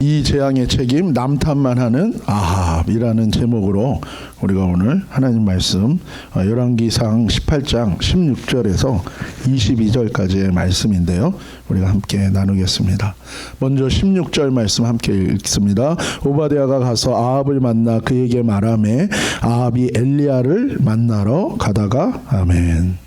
이 재앙의 책임 남탓만 하는 아합이라는 제목으로 우리가 오늘 하나님 말씀 열왕기상 18장 16절에서 22절까지의 말씀인데요. 우리가 함께 나누겠습니다. 먼저 16절 말씀 함께 읽습니다. 오바댜가 가서 아합을 만나 그에게 말하매 아합이 엘리야를 만나러 가다가 아멘.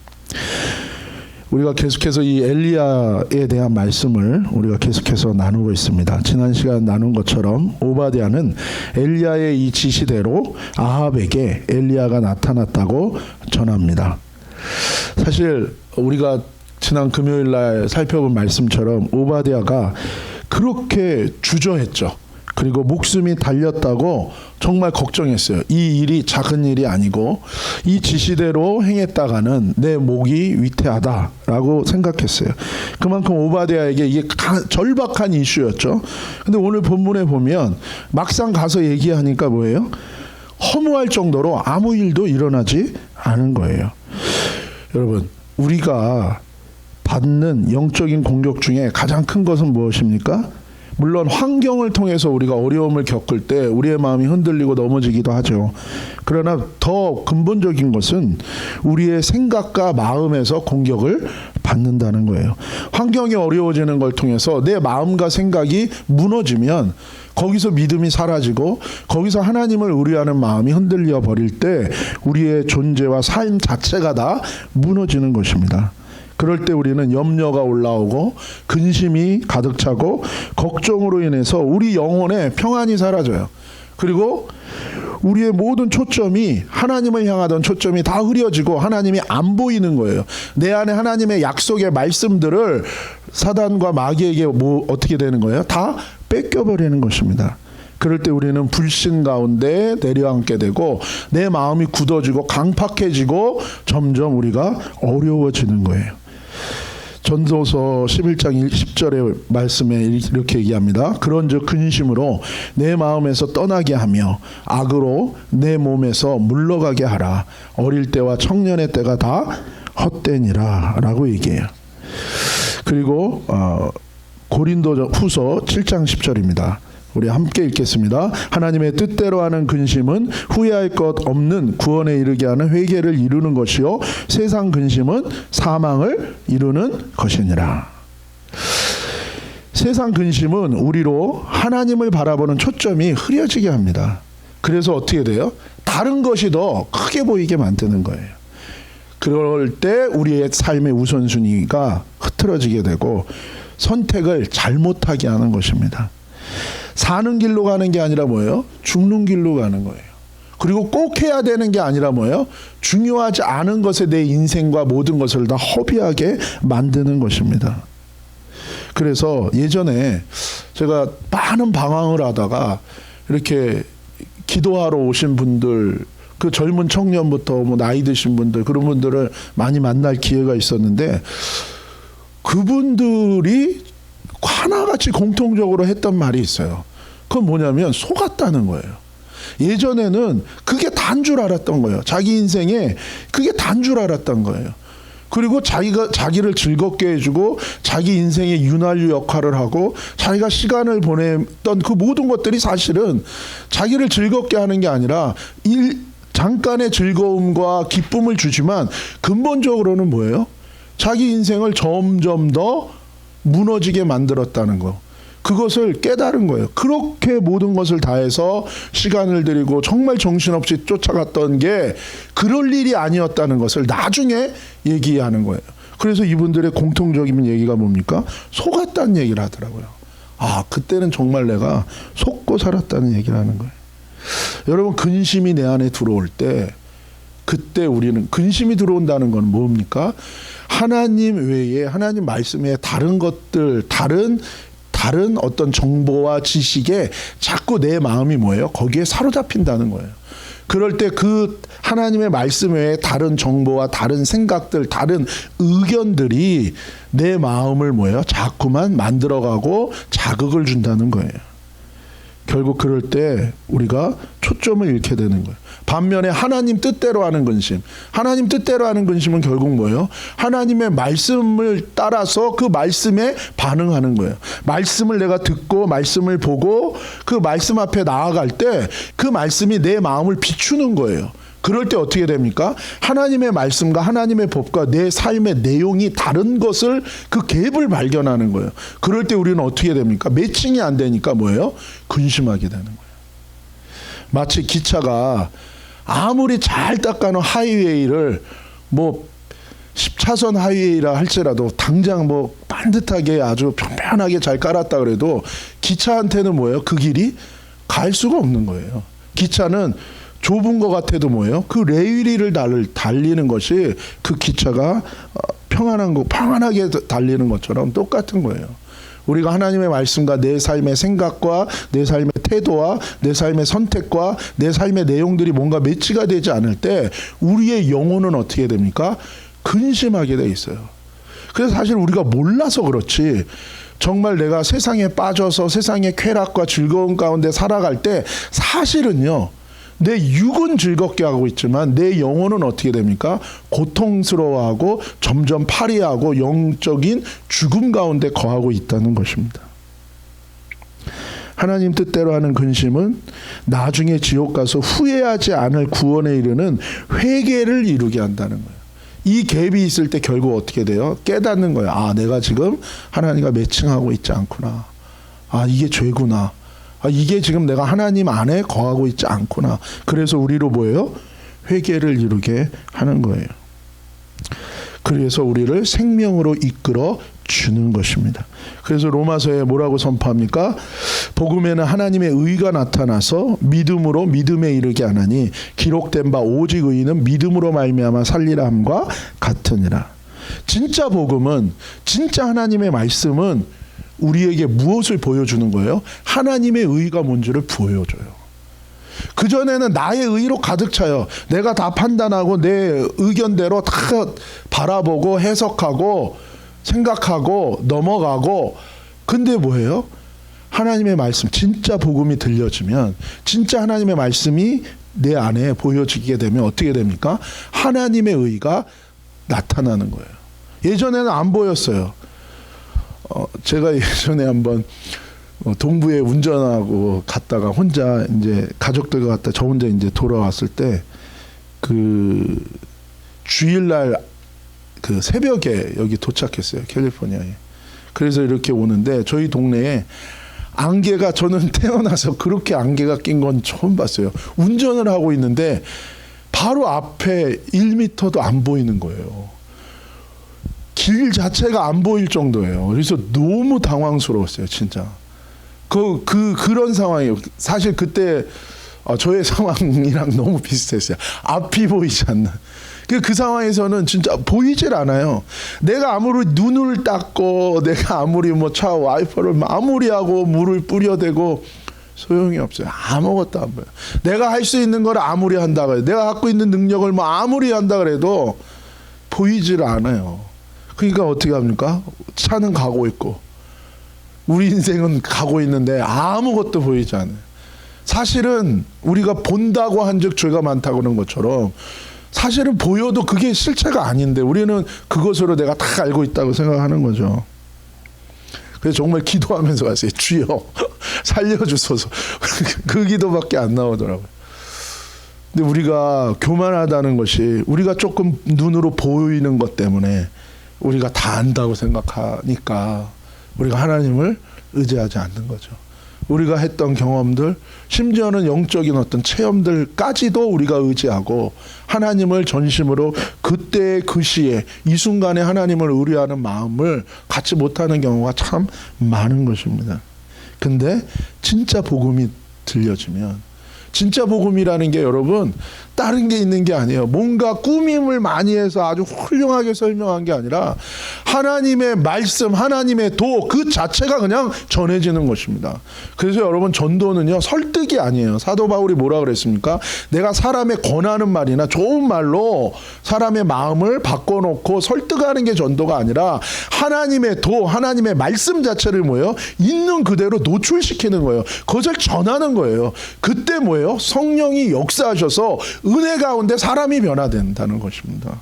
우리가 계속해서 이 엘리야에 대한 말씀을 우리가 계속해서 나누고 있습니다. 지난 시간 나눈 것처럼 오바댜는 엘리야의 이 지시대로 아합에게 엘리야가 나타났다고 전합니다. 사실 우리가 지난 금요일 날 살펴본 말씀처럼 오바댜가 그렇게 주저했죠. 그리고 목숨이 달렸다고 정말 걱정했어요. 이 일이 작은 일이 아니고 이 지시대로 행했다가는 내 목이 위태하다라고 생각했어요. 그만큼 오바댜에게 이게 절박한 이슈였죠. 근데 오늘 본문에 보면 막상 가서 얘기하니까 뭐예요? 허무할 정도로 아무 일도 일어나지 않은 거예요. 여러분, 우리가 받는 영적인 공격 중에 가장 큰 것은 무엇입니까? 물론 환경을 통해서 우리가 어려움을 겪을 때 우리의 마음이 흔들리고 넘어지기도 하죠. 그러나 더 근본적인 것은 우리의 생각과 마음에서 공격을 받는다는 거예요. 환경이 어려워지는 걸 통해서 내 마음과 생각이 무너지면 거기서 믿음이 사라지고 거기서 하나님을 의뢰하는 마음이 흔들려 버릴 때 우리의 존재와 삶 자체가 다 무너지는 것입니다. 그럴 때 우리는 염려가 올라오고 근심이 가득 차고 걱정으로 인해서 우리 영혼의 평안이 사라져요. 그리고 우리의 모든 초점이 하나님을 향하던 초점이 다 흐려지고 하나님이 안 보이는 거예요. 내 안에 하나님의 약속의 말씀들을 사단과 마귀에게 어떻게 되는 거예요? 다 뺏겨버리는 것입니다. 그럴 때 우리는 불신 가운데 내려앉게 되고 내 마음이 굳어지고 강팍해지고 점점 우리가 어려워지는 거예요. 전도서 11장 10절의 말씀에 이렇게 얘기합니다. 그런즉 근심으로 내 마음에서 떠나게 하며 악으로 내 몸에서 물러가게 하라. 어릴 때와 청년의 때가 다 헛되니라 라고 얘기해요. 그리고 고린도후서 7장 10절입니다. 우리 함께 읽겠습니다. 하나님의 뜻대로 하는 근심은 후회할 것 없는 구원에 이르게 하는 회개를 이루는 것이요 세상 근심은 사망을 이루는 것이니라. 세상 근심은 우리로 하나님을 바라보는 초점이 흐려지게 합니다. 그래서 어떻게 돼요? 다른 것이 더 크게 보이게 만드는 거예요. 그럴 때 우리의 삶의 우선순위가 흐트러지게 되고 선택을 잘못하게 하는 것입니다. 사는 길로 가는 게 아니라 뭐예요? 죽는 길로 가는 거예요. 그리고 꼭 해야 되는 게 아니라 뭐예요? 중요하지 않은 것에 내 인생과 모든 것을 다 허비하게 만드는 것입니다. 그래서 예전에 제가 많은 방황을 하다가 이렇게 기도하러 오신 분들, 그 젊은 청년부터 뭐 나이 드신 분들, 그런 분들을 많이 만날 기회가 있었는데 그분들이 하나같이 공통적으로 했던 말이 있어요. 그건 뭐냐면 속았다는 거예요. 예전에는 그게 단 줄 알았던 거예요. 자기 인생에 그게 단 줄 알았던 거예요. 그리고 자기를 즐겁게 해주고 자기 인생의 윤활유 역할을 하고 자기가 시간을 보냈던 그 모든 것들이 사실은 자기를 즐겁게 하는 게 아니라 잠깐의 즐거움과 기쁨을 주지만 근본적으로는 뭐예요? 자기 인생을 점점 더 무너지게 만들었다는 거. 그것을 깨달은 거예요. 그렇게 모든 것을 다해서 시간을 들이고 정말 정신없이 쫓아갔던 게 그럴 일이 아니었다는 것을 나중에 얘기하는 거예요. 그래서 이분들의 공통적인 얘기가 뭡니까? 속았다는 얘기를 하더라고요. 그때는 정말 내가 속고 살았다는 얘기를 하는 거예요. 여러분, 근심이 내 안에 들어올 때 그때 우리는 근심이 들어온다는 건 뭡니까? 하나님 외에 하나님 말씀 외에 다른 것들, 다른 어떤 정보와 지식에 자꾸 내 마음이 뭐예요? 거기에 사로잡힌다는 거예요. 그럴 때 그 하나님의 말씀 외에 다른 정보와 다른 생각들, 다른 의견들이 내 마음을 뭐예요? 자꾸만 만들어가고 자극을 준다는 거예요. 결국 그럴 때 우리가 초점을 잃게 되는 거예요. 반면에 하나님 뜻대로 하는 근심, 하나님 뜻대로 하는 근심은 결국 뭐예요? 하나님의 말씀을 따라서 그 말씀에 반응하는 거예요. 말씀을 내가 듣고 말씀을 보고 그 말씀 앞에 나아갈 때 그 말씀이 내 마음을 비추는 거예요. 그럴 때 어떻게 됩니까? 하나님의 말씀과 하나님의 법과 내 삶의 내용이 다른 것을 그 갭을 발견하는 거예요. 그럴 때 우리는 어떻게 됩니까? 매칭이 안 되니까 뭐예요? 근심하게 되는 거예요. 마치 기차가 아무리 잘 닦아놓은 하이웨이를 뭐 10차선 하이웨이라 할지라도 당장 뭐 반듯하게 아주 평평하게 잘 깔았다 그래도 기차한테는 뭐예요? 그 길이 갈 수가 없는 거예요. 기차는 좁은 것 같아도 뭐예요? 그 레일을 달리는 것이 그 기차가 평안하게 달리는 것처럼 똑같은 거예요. 우리가 하나님의 말씀과 내 삶의 생각과 내 삶의 태도와 내 삶의 선택과 내 삶의 내용들이 뭔가 매치가 되지 않을 때 우리의 영혼은 어떻게 됩니까? 근심하게 돼 있어요. 그래서 사실 우리가 몰라서 그렇지 정말 내가 세상에 빠져서 세상의 쾌락과 즐거움 가운데 살아갈 때 사실은요. 내 육은 즐겁게 하고 있지만 내 영혼은 어떻게 됩니까? 고통스러워하고 점점 파리하고 영적인 죽음 가운데 거하고 있다는 것입니다. 하나님 뜻대로 하는 근심은 나중에 지옥 가서 후회하지 않을 구원에 이르는 회개를 이루게 한다는 거예요. 이 갭이 있을 때 결국 어떻게 돼요? 깨닫는 거예요. 아, 내가 지금 하나님과 매칭하고 있지 않구나. 아, 이게 죄구나. 이게 지금 내가 하나님 안에 거하고 있지 않구나. 그래서 우리로 뭐예요? 회개를 이루게 하는 거예요. 그래서 우리를 생명으로 이끌어 주는 것입니다. 그래서 로마서에 뭐라고 선포합니까? 복음에는 하나님의 의가 나타나서 믿음으로 믿음에 이르게 하나니 기록된 바 오직 의인은 믿음으로 말미암아 살리라 함과 같으니라. 진짜 복음은, 진짜 하나님의 말씀은 우리에게 무엇을 보여주는 거예요? 하나님의 의가 뭔지를 보여줘요. 그전에는 나의 의로 가득 차요. 내가 다 판단하고 내 의견대로 다 바라보고 해석하고 생각하고 넘어가고. 근데 뭐예요? 하나님의 말씀, 진짜 복음이 들려지면, 진짜 하나님의 말씀이 내 안에 보여지게 되면 어떻게 됩니까? 하나님의 의가 나타나는 거예요. 예전에는 안 보였어요. 제가 예전에 한번 동부에 운전하고 갔다가 혼자 이제 가족들과 갔다 저 혼자 이제 돌아왔을 때 그 주일날 그 새벽에 여기 도착했어요. 캘리포니아에. 그래서 이렇게 오는데 저희 동네에 안개가, 저는 태어나서 그렇게 안개가 낀 건 처음 봤어요. 운전을 하고 있는데 바로 앞에 1m도 안 보이는 거예요. 길 자체가 안 보일 정도예요. 그래서 너무 당황스러웠어요, 진짜. 그런 상황이에요. 사실 그때 저의 상황이랑 너무 비슷했어요. 앞이 보이지 않는. 그 상황에서는 진짜 보이질 않아요. 내가 아무리 눈을 닦고, 내가 아무리 뭐 차 와이퍼를 아무리 하고 물을 뿌려대고 소용이 없어요. 아무것도 안 보여요. 내가 할 수 있는 걸 아무리 한다 그래도, 내가 갖고 있는 능력을 뭐 아무리 한다 그래도 보이질 않아요. 그러니까 어떻게 합니까? 차는 가고 있고 우리 인생은 가고 있는데 아무것도 보이지 않아요. 사실은 우리가 본다고 한즉 죄가 많다고 그런 것처럼 사실은 보여도 그게 실체가 아닌데 우리는 그것으로 내가 다 알고 있다고 생각하는 거죠. 그래서 정말 기도하면서 갔어요. 주여 살려주소서. 그 기도밖에 안 나오더라고요. 근데 우리가 교만하다는 것이 우리가 조금 눈으로 보이는 것 때문에 우리가 다 안다고 생각하니까 우리가 하나님을 의지하지 않는 거죠. 우리가 했던 경험들, 심지어는 영적인 어떤 체험들까지도 우리가 의지하고 하나님을 전심으로 그때 그 시에 이 순간에 하나님을 의뢰하는 마음을 갖지 못하는 경우가 참 많은 것입니다. 근데 진짜 복음이 들려지면, 진짜 복음이라는 게 여러분 다른 게 있는 게 아니에요. 뭔가 꾸밈을 많이 해서 아주 훌륭하게 설명한 게 아니라 하나님의 말씀, 하나님의 도 그 자체가 그냥 전해지는 것입니다. 그래서 여러분 전도는요 설득이 아니에요. 사도 바울이 뭐라 그랬습니까? 내가 사람의 권하는 말이나 좋은 말로 사람의 마음을 바꿔놓고 설득하는 게 전도가 아니라 하나님의 도, 하나님의 말씀 자체를 뭐예요? 있는 그대로 노출시키는 거예요. 그것을 전하는 거예요. 그때 뭐예요? 성령이 역사하셔서 은혜 가운데 사람이 변화된다는 것입니다.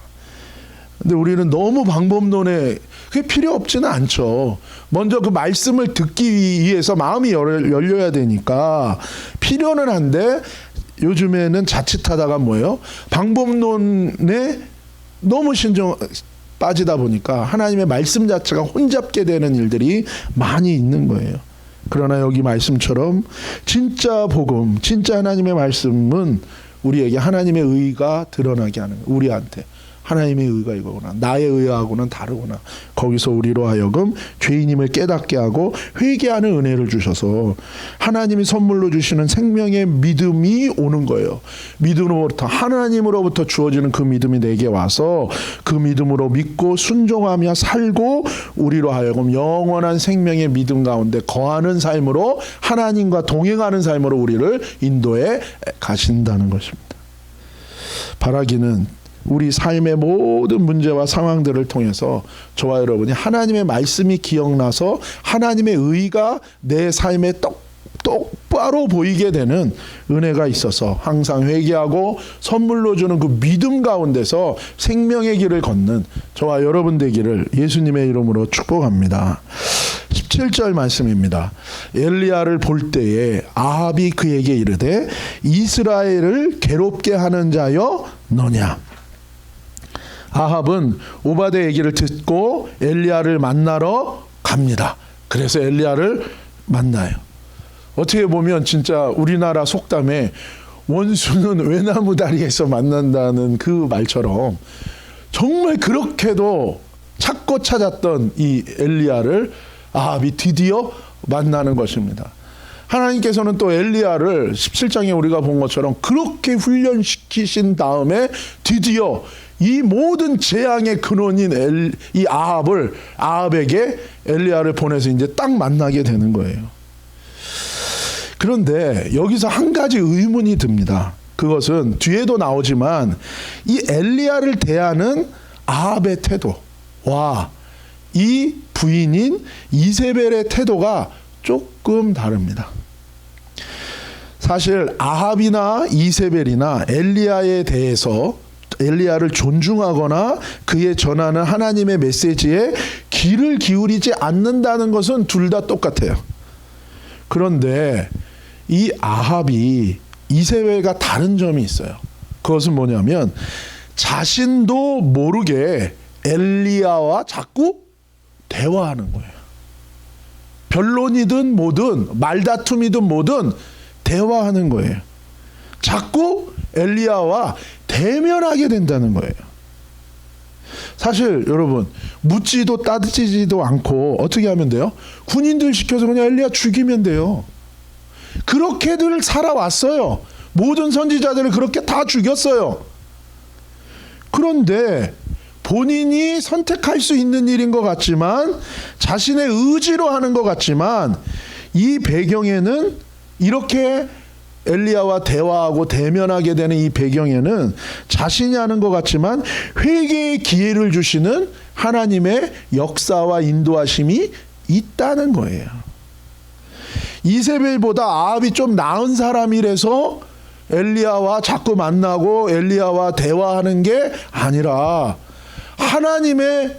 근데 우리는 너무 방법론에 그게 필요 없지는 않죠. 먼저 그 말씀을 듣기 위해서 마음이 열려야 되니까 필요는 한데 요즘에는 자칫하다가 뭐예요? 방법론에 너무 빠지다 보니까 하나님의 말씀 자체가 혼잡게 되는 일들이 많이 있는 거예요. 그러나 여기 말씀처럼 진짜 복음, 진짜 하나님의 말씀은 우리에게 하나님의 의가 드러나게 하는 거예요. 우리한테 하나님의 의가 이거구나. 나의 의하고는 다르구나. 거기서 우리로 하여금 죄인임을 깨닫게 하고 회개하는 은혜를 주셔서 하나님이 선물로 주시는 생명의 믿음이 오는 거예요. 믿음으로부터 하나님으로부터 주어지는 그 믿음이 내게 와서 그 믿음으로 믿고 순종하며 살고 우리로 하여금 영원한 생명의 믿음 가운데 거하는 삶으로 하나님과 동행하는 삶으로 우리를 인도해 가신다는 것입니다. 바라기는 우리 삶의 모든 문제와 상황들을 통해서 저와 여러분이 하나님의 말씀이 기억나서 하나님의 의가 내 삶에 똑바로 보이게 되는 은혜가 있어서 항상 회개하고 선물로 주는 그 믿음 가운데서 생명의 길을 걷는 저와 여러분 되기를 예수님의 이름으로 축복합니다. 17절 말씀입니다. 엘리야를 볼 때에 아합이 그에게 이르되 이스라엘을 괴롭게 하는 자여 너냐. 아합은 오바댜 얘기를 듣고 엘리야를 만나러 갑니다. 그래서 엘리야를 만나요. 어떻게 보면 진짜 우리나라 속담에 원수는 외나무 다리에서 만난다는 그 말처럼 정말 그렇게도 찾고 찾았던 이 엘리야를 아합이 드디어 만나는 것입니다. 하나님께서는 또 엘리야를 17장에 우리가 본 것처럼 그렇게 훈련시키신 다음에 드디어 이 모든 재앙의 근원인 이 아합에게 엘리야를 보내서 이제 딱 만나게 되는 거예요. 그런데 여기서 한 가지 의문이 듭니다. 그것은 뒤에도 나오지만 이 엘리야를 대하는 아합의 태도와 이 부인인 이세벨의 태도가 조금 다릅니다. 사실 아합이나 이세벨이나 엘리야에 대해서 엘리야를 존중하거나 그의 전하는 하나님의 메시지에 귀를 기울이지 않는다는 것은 둘 다 똑같아요. 그런데 이 아합이 이세벨과 다른 점이 있어요. 그것은 뭐냐면 자신도 모르게 엘리야와 자꾸 대화하는 거예요. 변론이든 뭐든 말다툼이든 뭐든 대화하는 거예요. 자꾸 엘리야와 대면하게 된다는 거예요. 사실 여러분 묻지도 따지지도 않고 어떻게 하면 돼요? 군인들 시켜서 그냥 엘리야 죽이면 돼요. 그렇게들 살아왔어요. 모든 선지자들을 그렇게 다 죽였어요. 그런데 본인이 선택할 수 있는 일인 것 같지만 자신의 의지로 하는 것 같지만 이 배경에는 이렇게 엘리야와 대화하고 대면하게 되는 이 배경에는 자신이 하는 것 같지만 회개의 기회를 주시는 하나님의 역사와 인도하심이 있다는 거예요. 이세벨보다 아합이 좀 나은 사람이라서 엘리야와 자꾸 만나고 엘리야와 대화하는 게 아니라 하나님의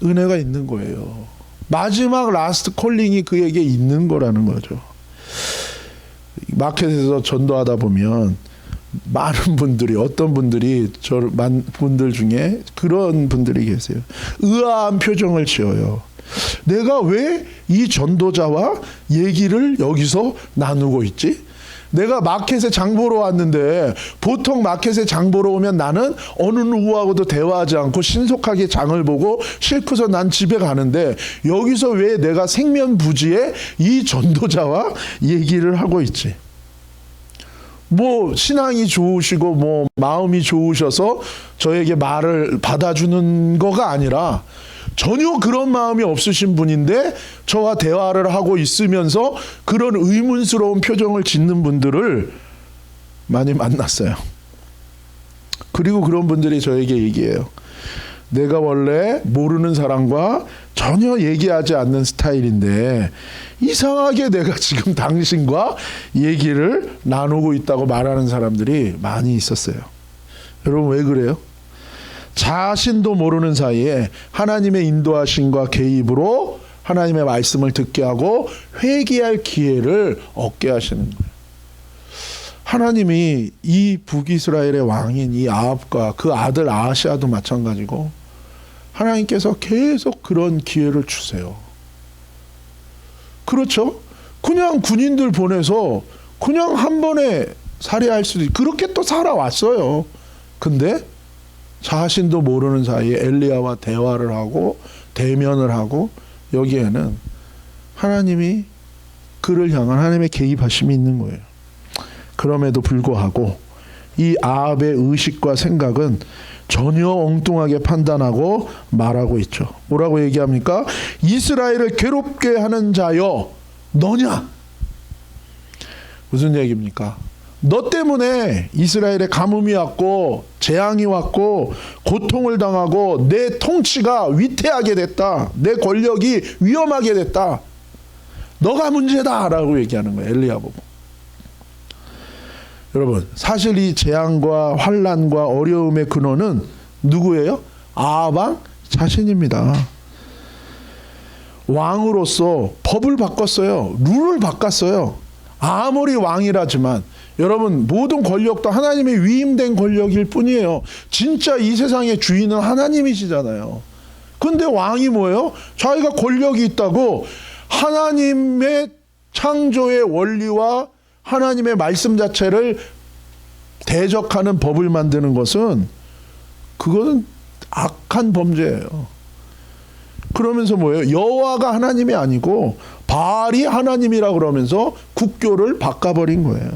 은혜가 있는 거예요. 마지막 라스트 콜링이 그에게 있는 거라는 거죠. 마켓에서 전도하다 보면 많은 분들이 어떤 분들이 분들 중에 그런 분들이 계세요. 의아한 표정을 지어요. 내가 왜 이 전도자와 얘기를 여기서 나누고 있지? 내가 마켓에 장 보러 왔는데 보통 마켓에 장 보러 오면 나는 어느 누구하고도 대화하지 않고 신속하게 장을 보고 싣고서 난 집에 가는데 여기서 왜 내가 생면부지에 이 전도자와 얘기를 하고 있지? 뭐 신앙이 좋으시고 뭐 마음이 좋으셔서 저에게 말을 받아주는 거가 아니라 전혀 그런 마음이 없으신 분인데 저와 대화를 하고 있으면서 그런 의문스러운 표정을 짓는 분들을 많이 만났어요. 그리고 그런 분들이 저에게 얘기해요. 내가 원래 모르는 사람과 전혀 얘기하지 않는 스타일인데 이상하게 내가 지금 당신과 얘기를 나누고 있다고 말하는 사람들이 많이 있었어요. 여러분 왜 그래요? 자신도 모르는 사이에 하나님의 인도하심과 개입으로 하나님의 말씀을 듣게 하고 회개할 기회를 얻게 하시는 거예요. 하나님이 이 북이스라엘의 왕인 이 아합과 그 아들 아하시아도 마찬가지고 하나님께서 계속 그런 기회를 주세요. 그렇죠? 그냥 군인들 보내서 그냥 한 번에 살해할 수도 있고 그렇게 또 살아왔어요. 근데 자신도 모르는 사이에 엘리야와 대화를 하고 대면을 하고 여기에는 하나님이 그를 향한 하나님의 개입하심이 있는 거예요. 그럼에도 불구하고 이 아합의 의식과 생각은 전혀 엉뚱하게 판단하고 말하고 있죠. 뭐라고 얘기합니까? 이스라엘을 괴롭게 하는 자여 너냐? 무슨 얘기입니까? 너 때문에 이스라엘에 가뭄이 왔고 재앙이 왔고 고통을 당하고 내 통치가 위태하게 됐다. 내 권력이 위험하게 됐다. 너가 문제다 라고 얘기하는 거예요. 엘리야 보고. 여러분 사실 이 재앙과 환난과 어려움의 근원은 누구예요? 아합 왕 자신입니다. 왕으로서 법을 바꿨어요. 룰을 바꿨어요. 아무리 왕이라지만 여러분 모든 권력도 하나님의 위임된 권력일 뿐이에요. 진짜 이 세상의 주인은 하나님이시잖아요. 근데 왕이 뭐예요? 자기가 권력이 있다고 하나님의 창조의 원리와 하나님의 말씀 자체를 대적하는 법을 만드는 것은 그거는 악한 범죄예요. 그러면서 뭐예요? 여호와가 하나님이 아니고 바알이 하나님이라 그러면서 국교를 바꿔버린 거예요.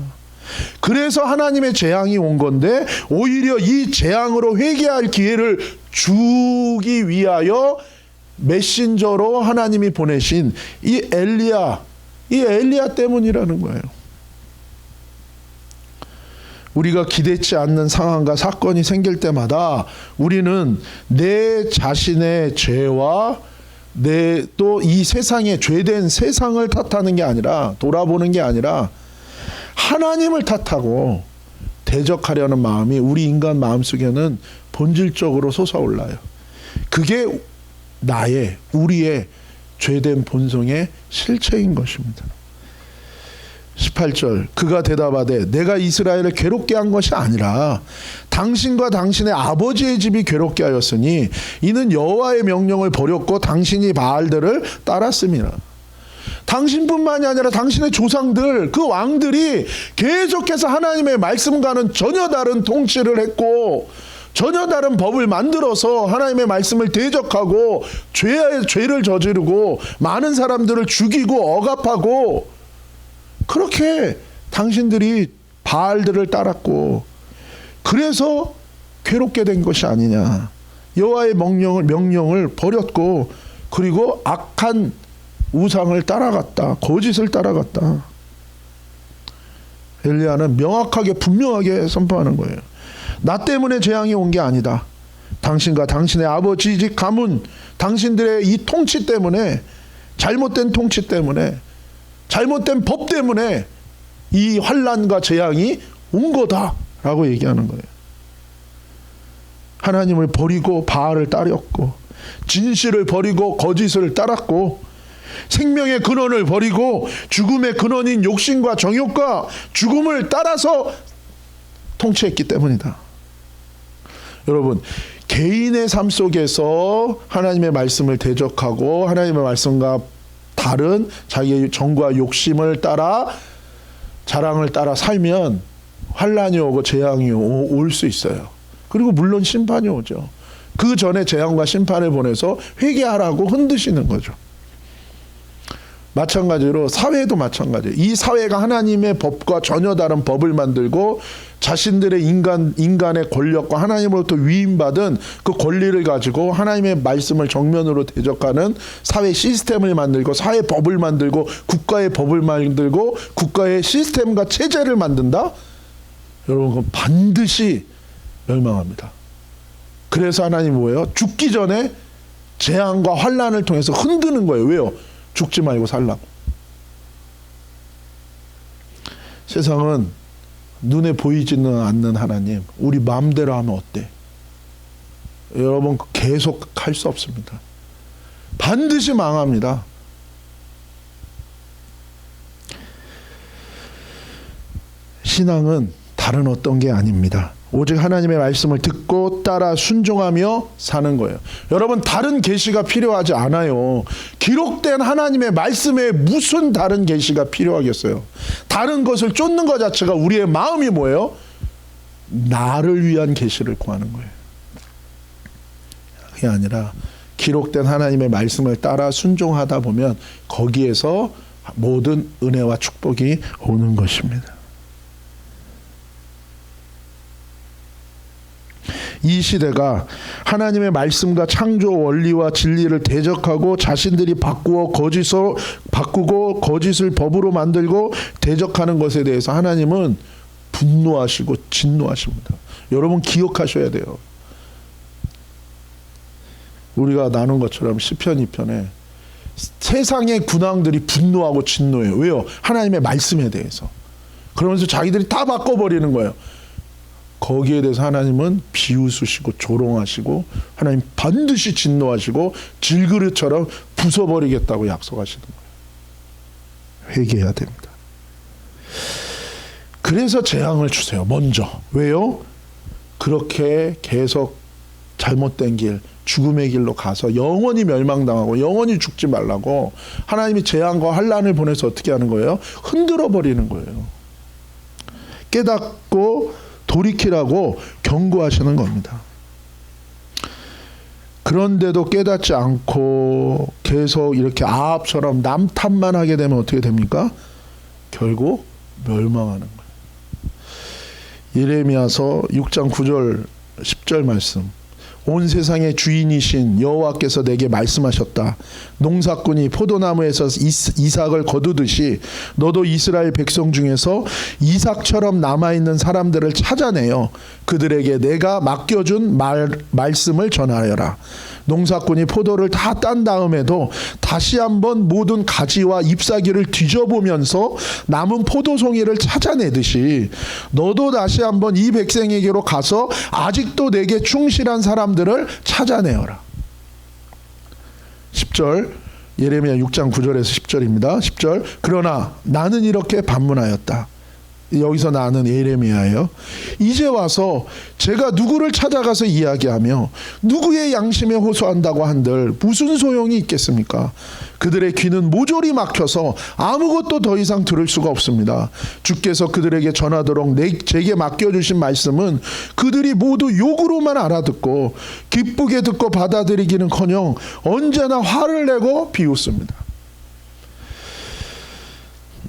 그래서 하나님의 재앙이 온 건데 오히려 이 재앙으로 회개할 기회를 주기 위하여 메신저로 하나님이 보내신 이 엘리야 때문이라는 거예요. 우리가 기대치 않는 상황과 사건이 생길 때마다 우리는 내 자신의 죄와 또 이 세상에 죄된 세상을 탓하는 게 아니라 돌아보는 게 아니라 하나님을 탓하고 대적하려는 마음이 우리 인간 마음속에는 본질적으로 솟아올라요. 그게 우리의 죄된 본성의 실체인 것입니다. 18절 그가 대답하되 내가 이스라엘을 괴롭게 한 것이 아니라 당신과 당신의 아버지의 집이 괴롭게 하였으니 이는 여호와의 명령을 버렸고 당신이 바알들을 따랐음이라. 당신뿐만이 아니라 당신의 조상들 그 왕들이 계속해서 하나님의 말씀과는 전혀 다른 통치를 했고 전혀 다른 법을 만들어서 하나님의 말씀을 대적하고 죄를 저지르고 많은 사람들을 죽이고 억압하고 그렇게 당신들이 바알들을 따랐고 그래서 괴롭게 된 것이 아니냐. 여호와의 명령을 버렸고 그리고 악한 우상을 따라갔다. 거짓을 따라갔다. 엘리야는 명확하게 분명하게 선포하는 거예요. 나 때문에 재앙이 온 게 아니다. 당신과 당신의 아버지 집 가문 당신들의 이 통치 때문에 잘못된 통치 때문에 잘못된 법 때문에 이 환난과 재앙이 온 거다라고 얘기하는 거예요. 하나님을 버리고 바알을 따랐고 진실을 버리고 거짓을 따랐고 생명의 근원을 버리고 죽음의 근원인 욕심과 정욕과 죽음을 따라서 통치했기 때문이다. 여러분 개인의 삶 속에서 하나님의 말씀을 대적하고 하나님의 말씀과 다른 자기의 정과 욕심을 따라 자랑을 따라 살면 환난이 오고 재앙이 올 수 있어요. 그리고 물론 심판이 오죠. 그 전에 재앙과 심판을 보내서 회개하라고 흔드시는 거죠. 마찬가지로 사회도 마찬가지예요. 이 사회가 하나님의 법과 전혀 다른 법을 만들고 자신들의 인간의 권력과 하나님으로부터 위임받은 그 권리를 가지고 하나님의 말씀을 정면으로 대적하는 사회 시스템을 만들고 사회 법을 만들고 국가의 법을 만들고 국가의 시스템과 체제를 만든다? 여러분, 그건 반드시 멸망합니다. 그래서 하나님 뭐예요? 죽기 전에 재앙과 환난을 통해서 흔드는 거예요. 왜요? 죽지 말고 살라고. 세상은 눈에 보이지는 않는 하나님, 우리 마음대로 하면 어때? 여러분, 계속 할 수 없습니다. 반드시 망합니다. 신앙은 다른 어떤 게 아닙니다. 오직 하나님의 말씀을 듣고 따라 순종하며 사는 거예요. 여러분, 다른 계시가 필요하지 않아요. 기록된 하나님의 말씀에 무슨 다른 계시가 필요하겠어요. 다른 것을 쫓는 것 자체가 우리의 마음이 뭐예요? 나를 위한 계시를 구하는 거예요. 그게 아니라 기록된 하나님의 말씀을 따라 순종하다 보면 거기에서 모든 은혜와 축복이 오는 것입니다. 이 시대가 하나님의 말씀과 창조 원리와 진리를 대적하고 자신들이 바꾸고 거짓을 법으로 만들고 대적하는 것에 대해서 하나님은 분노하시고 진노하십니다. 여러분, 기억하셔야 돼요. 우리가 나눈 것처럼 시편 2편에 세상의 군왕들이 분노하고 진노해요. 왜요? 하나님의 말씀에 대해서. 그러면서 자기들이 다 바꿔버리는 거예요. 거기에 대해서 하나님은 비웃으시고 조롱하시고 하나님 반드시 진노하시고 질그릇처럼 부숴버리겠다고 약속하시는 거예요. 회개해야 됩니다. 그래서 재앙을 주세요. 먼저. 왜요? 그렇게 계속 잘못된 길, 죽음의 길로 가서 영원히 멸망당하고 영원히 죽지 말라고 하나님이 재앙과 환난을 보내서 어떻게 하는 거예요? 흔들어 버리는 거예요. 깨닫고 돌이키라고 경고하시는 겁니다. 그런데도 깨닫지 않고 계속 이렇게 아합처럼 남 탓만 하게 되면 어떻게 됩니까? 결국 멸망하는 거예요. 예레미야서 6장 9절 10절 말씀. 온 세상의 주인이신 여호와께서 내게 말씀하셨다. 농사꾼이 포도나무에서 이삭을 거두듯이 너도 이스라엘 백성 중에서 이삭처럼 남아있는 사람들을 찾아내어 그들에게 내가 맡겨준 말씀을 전하여라. 농사꾼이 포도를 다 딴 다음에도 다시 한번 모든 가지와 잎사귀를 뒤져보면서 남은 포도송이를 찾아내듯이 너도 다시 한번 이 백성에게로 가서 아직도 내게 충실한 사람들을 찾아내어라. 10절, 예레미야 6장 9절에서 10절입니다. 10절, 그러나 나는 이렇게 반문하였다. 여기서 나는 예레미야예요. 이제 와서 제가 누구를 찾아가서 이야기하며 누구의 양심에 호소한다고 한들 무슨 소용이 있겠습니까? 그들의 귀는 모조리 막혀서 아무것도 더 이상 들을 수가 없습니다. 주께서 그들에게 전하도록 제게 맡겨주신 말씀은 그들이 모두 욕으로만 알아듣고 기쁘게 듣고 받아들이기는커녕 언제나 화를 내고 비웃습니다.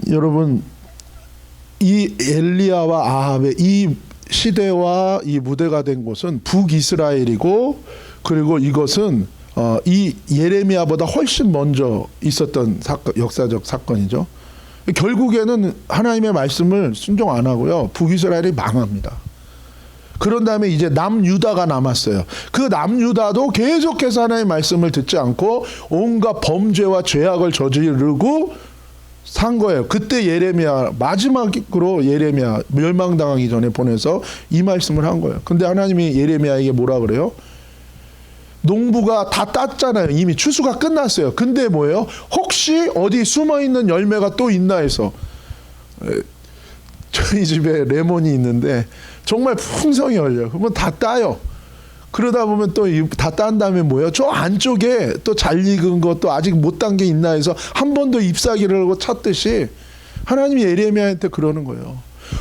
여러분, 이 엘리야와 아합의 이 시대와 이 무대가 된 곳은 북이스라엘이고, 그리고 이것은 이 예레미야보다 훨씬 먼저 있었던 역사적 사건이죠. 결국에는 하나님의 말씀을 순종 안 하고요, 북이스라엘이 망합니다. 그런 다음에 이제 남유다가 남았어요. 그 남유다도 계속해서 하나님의 말씀을 듣지 않고 온갖 범죄와 죄악을 저지르고 산 거예요. 그때 예레미야, 마지막으로 예레미야 멸망당하기 전에 보내서 이 말씀을 한 거예요. 근데 하나님이 예레미야에게 뭐라 그래요? 농부가 다 땄잖아요. 이미 추수가 끝났어요. 근데 뭐예요? 혹시 어디 숨어있는 열매가 또 있나 해서, 저희 집에 레몬이 있는데 정말 풍성히 열려요. 그러면 다 따요. 그러다 보면 또 다 딴 다음에 뭐예요? 저 안쪽에 또 잘 익은 것도 아직 못 딴 게 있나 해서 한 번 더 잎사귀를 하고 찾듯이 하나님이 예레미야한테 그러는 거예요.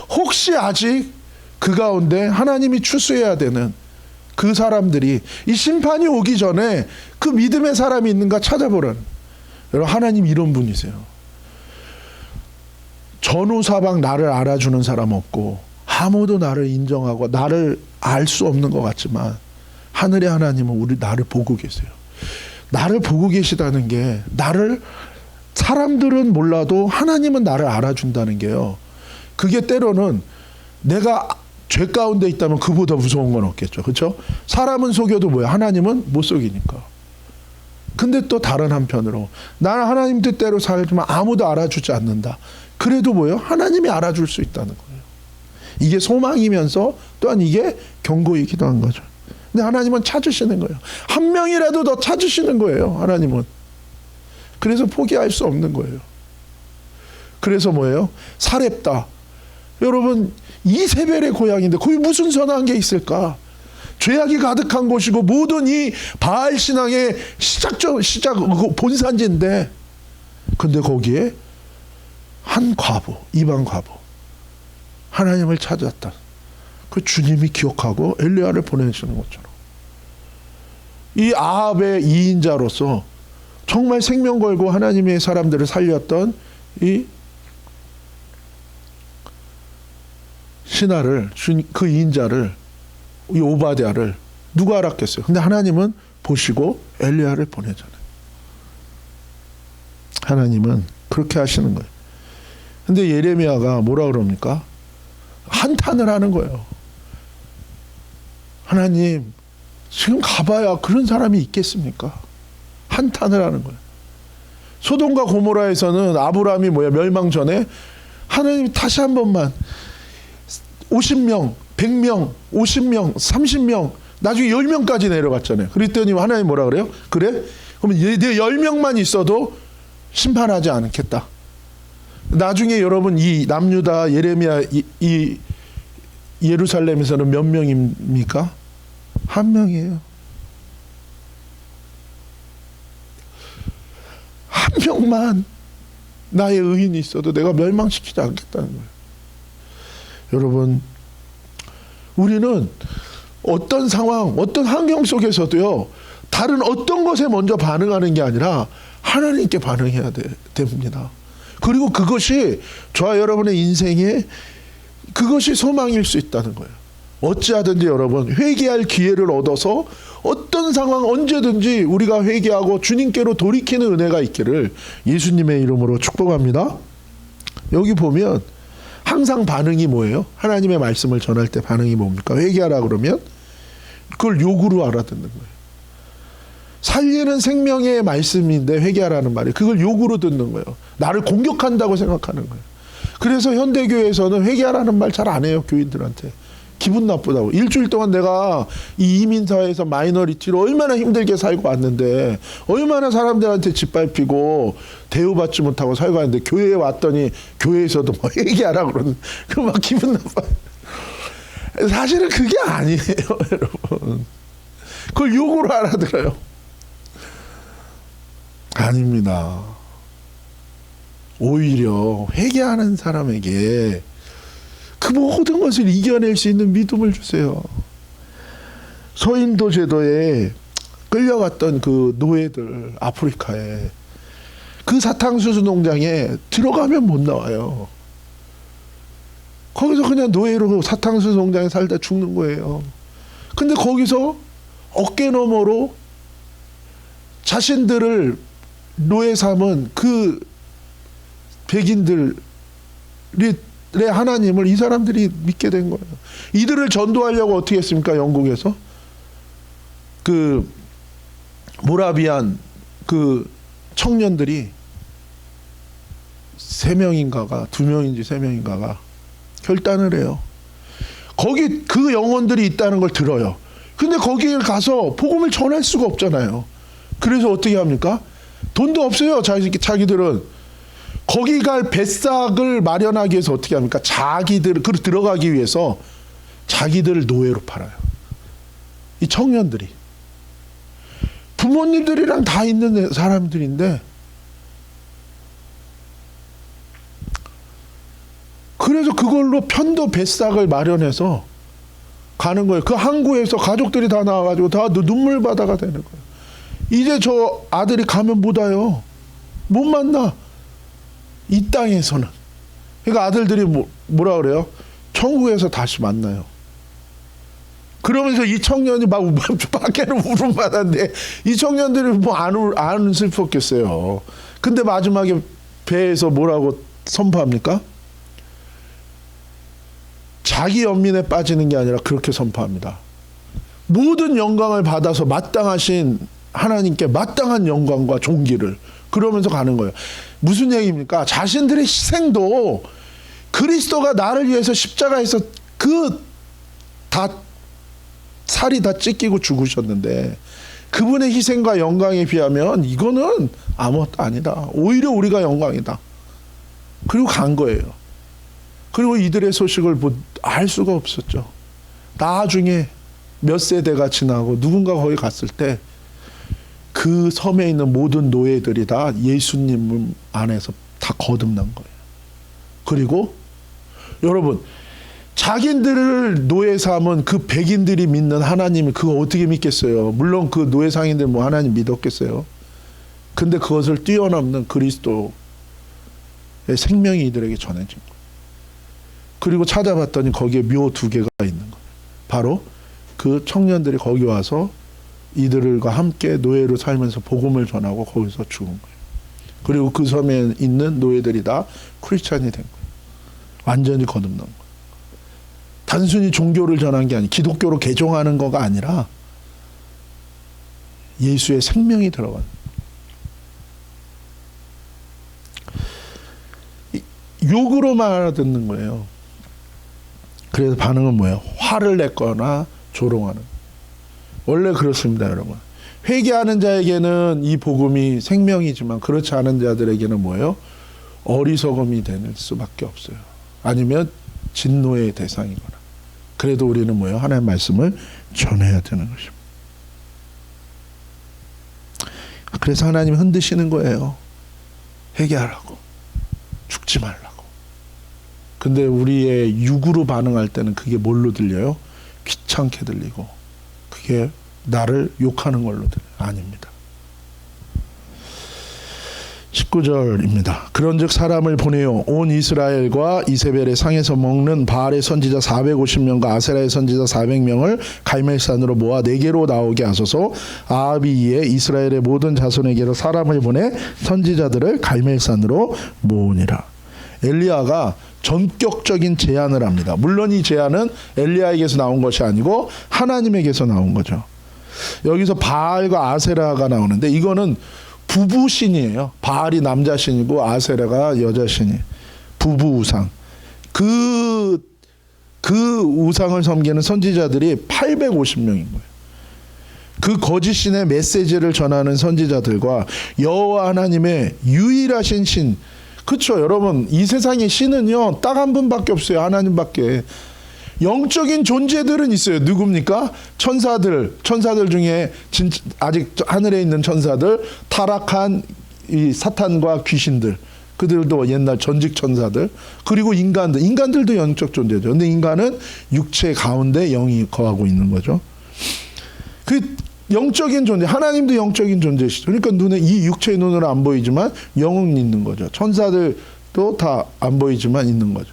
혹시 아직 그 가운데 하나님이 추수해야 되는 그 사람들이 이 심판이 오기 전에 그 믿음의 사람이 있는가 찾아보라는. 여러분, 하나님 이런 분이세요. 전후사방 나를 알아주는 사람 없고 아무도 나를 인정하고 나를 알 수 없는 것 같지만 하늘의 하나님은 나를 보고 계세요. 나를 보고 계시다는 게, 나를 사람들은 몰라도 하나님은 나를 알아준다는 게요, 그게 때로는 내가 죄 가운데 있다면 그보다 무서운 건 없겠죠. 그렇죠? 사람은 속여도 뭐야, 하나님은 못 속이니까. 근데 또 다른 한편으로 나는 하나님 뜻대로 살지만 아무도 알아주지 않는다. 그래도 뭐예요? 하나님이 알아줄 수 있다는 거예요. 이게 소망이면서 또한 이게 경고이기도 한 거죠. 근데 하나님은 찾으시는 거예요. 한 명이라도 더 찾으시는 거예요, 하나님은. 그래서 포기할 수 없는 거예요. 그래서 뭐예요? 사렙다. 여러분, 이세벨의 고향인데 거기 무슨 선한 게 있을까? 죄악이 가득한 곳이고 모든 이 바알 신앙의 시작 본산지인데, 근데 거기에 한 과부, 이방 과부, 하나님을 찾았다. 그 주님이 기억하고 엘리야를 보내주는 것처럼 이 아합의 2인자로서 정말 생명 걸고 하나님의 사람들을 살렸던 이 신하를, 그 2인자를, 이 오바댜를 누가 알았겠어요? 근데 하나님은 보시고 엘리야를 보내잖아요. 하나님은 그렇게 하시는 거예요. 근데 예레미야가 뭐라 그럽니까? 한탄을 하는 거예요. 하나님, 지금 가봐야 그런 사람이 있겠습니까? 한탄을 하는 거예요. 소돔과 고모라에서는 아브라함이 멸망 전에 하나님 다시 한 번만 50명, 100명, 50명, 30명, 나중에 10명까지 내려갔잖아요. 그랬더니 하나님 뭐라 그래요? 그래? 그러면 내 10명만 있어도 심판하지 않겠다. 나중에 여러분, 이 남유다 예레미야 이 예루살렘에서는 몇 명입니까? 한 명이에요. 한 명만 나의 의인이 있어도 내가 멸망시키지 않겠다는 거예요. 여러분, 우리는 어떤 상황, 어떤 환경 속에서도요, 다른 어떤 것에 먼저 반응하는 게 아니라 하나님께 반응해야 됩니다. 그리고 그것이 저와 여러분의 인생에 그것이 소망일 수 있다는 거예요. 어찌하든지 여러분, 회개할 기회를 얻어서 어떤 상황 언제든지 우리가 회개하고 주님께로 돌이키는 은혜가 있기를 예수님의 이름으로 축복합니다. 여기 보면 항상 반응이 뭐예요? 하나님의 말씀을 전할 때 반응이 뭡니까? 회개하라 그러면 그걸 욕으로 알아듣는 거예요. 살리는 생명의 말씀인데 회개하라는 말이, 그걸 욕으로 듣는 거예요. 나를 공격한다고 생각하는 거예요. 그래서 현대교회에서는 회개하라는 말 잘 안 해요, 교인들한테. 기분 나쁘다고. 일주일 동안 내가 이 이민사회에서 마이너리티로 얼마나 힘들게 살고 왔는데, 얼마나 사람들한테 짓밟히고 대우받지 못하고 살고 왔는데, 교회에 왔더니 교회에서도 뭐 회개하라 그러는, 그 막 기분 나빠요. 사실은 그게 아니에요, 여러분. 그걸 욕으로 알아들어요. 아닙니다. 오히려 회개하는 사람에게 그 모든 것을 이겨낼 수 있는 믿음을 주세요. 서인도 제도에 끌려갔던 그 노예들, 아프리카에, 그 사탕수수 농장에 들어가면 못 나와요. 거기서 그냥 노예로 사탕수수 농장에 살다 죽는 거예요. 근데 거기서 어깨너머로 자신들을 노예 삼은 그 백인들의 하나님을 이 사람들이 믿게 된 거예요. 이들을 전도하려고 어떻게 했습니까? 영국에서 그 모라비안 그 청년들이 3명인가가 2명인지 3명인가가 결단을 해요. 거기 그 영혼들이 있다는 걸 들어요. 근데 거기에 가서 복음을 전할 수가 없잖아요. 그래서 어떻게 합니까? 돈도 없어요, 자기들은. 거기 갈 뱃삭을 마련하기 위해서 어떻게 합니까? 자기들, 그 들어가기 위해서 자기들을 노예로 팔아요. 이 청년들이. 부모님들이랑 다 있는 사람들인데, 그래서 그걸로 편도 뱃삭을 마련해서 가는 거예요. 그 항구에서 가족들이 다 나와가지고 다 눈물바다가 되는 거예요. 이제 저 아들이 가면 못 와요. 못 만나. 이 땅에서는. 그러니까 아들들이 뭐라 그래요? 천국에서 다시 만나요. 그러면서 이 청년이 막 밖에는 울음받았는데 이 청년들이 뭐 안 슬펐겠어요. 근데 마지막에 배에서 뭐라고 선포합니까? 자기 연민에 빠지는 게 아니라 그렇게 선포합니다. 모든 영광을 받아서 마땅하신 하나님께 마땅한 영광과 존귀를, 그러면서 가는 거예요. 무슨 얘기입니까? 자신들의 희생도 그리스도가 나를 위해서 십자가에서 다 살이 다 찢기고 죽으셨는데 그분의 희생과 영광에 비하면 이거는 아무것도 아니다. 오히려 우리가 영광이다. 그리고 간 거예요. 그리고 이들의 소식을 알 수가 없었죠. 나중에 몇 세대가 지나고 누군가 거기 갔을 때 그 섬에 있는 모든 노예들이 다 예수님 안에서 다 거듭난 거예요. 그리고 여러분, 자기들을 노예 삼은 그 백인들이 믿는 하나님을 그거 어떻게 믿겠어요? 물론 그 노예 상인들 뭐 하나님 믿었겠어요? 근데 그것을 뛰어넘는 그리스도의 생명이 이들에게 전해진 거예요. 그리고 찾아봤더니 거기에 묘 2개가 있는 거예요. 바로 그 청년들이 거기 와서 이들과 함께 노예로 살면서 복음을 전하고 거기서 죽은 거예요. 그리고 그 섬에 있는 노예들이 다 크리스찬이 된 거예요. 완전히 거듭난 거예요. 단순히 종교를 전한 게 아니라 기독교로 개종하는 거가 아니라 예수의 생명이 들어간 욕으로만 알아듣는 거예요. 그래서 반응은 뭐예요? 화를 냈거나 조롱하는. 원래 그렇습니다, 여러분. 회개하는 자에게는 이 복음이 생명이지만 그렇지 않은 자들에게는 뭐예요? 어리석음이 될 수밖에 없어요. 아니면 진노의 대상이거나. 그래도 우리는 뭐예요? 하나님의 말씀을 전해야 되는 것입니다. 그래서 하나님이 흔드시는 거예요. 회개하라고. 죽지 말라고. 근데 우리의 육으로 반응할 때는 그게 뭘로 들려요? 귀찮게 들리고 그게 나를 욕하는 걸로 들려요. 아닙니다. 19절입니다. 그런즉 사람을 보내요. 온 이스라엘과 이세벨의 상에서 먹는 바알의 선지자 450명과 아세라의 선지자 400명을 갈멜산으로 모아 네게로 나오게 하소서. 아합이 이에 이스라엘의 모든 자손에게로 사람을 보내 선지자들을 갈멜산으로 모으니라. 엘리야가 전격적인 제안을 합니다. 물론 이 제안은 엘리야에게서 나온 것이 아니고 하나님에게서 나온 거죠. 여기서 바알과 아세라가 나오는데 이거는 부부신이에요. 바알이 남자신이고 아세라가 여자신이. 부부 우상. 그 우상을 섬기는 선지자들이 850명인 거예요. 그 거짓신의 메시지를 전하는 선지자들과 여호와 하나님의 유일하신 신. 그렇죠, 여러분. 이 세상의 신은요 딱 한 분밖에 없어요. 하나님밖에. 영적인 존재들은 있어요. 누굽니까? 천사들 중에 아직 하늘에 있는 천사들, 타락한 이 사탄과 귀신들, 그들도 옛날 전직 천사들, 그리고 인간들도 영적 존재죠. 근데 인간은 육체 가운데 영이 거하고 있는 거죠. 그 영적인 존재, 하나님도 영적인 존재시죠. 그러니까 눈에, 이 육체의 눈으로 안 보이지만 영은 있는 거죠. 천사들도 다 안 보이지만 있는 거죠.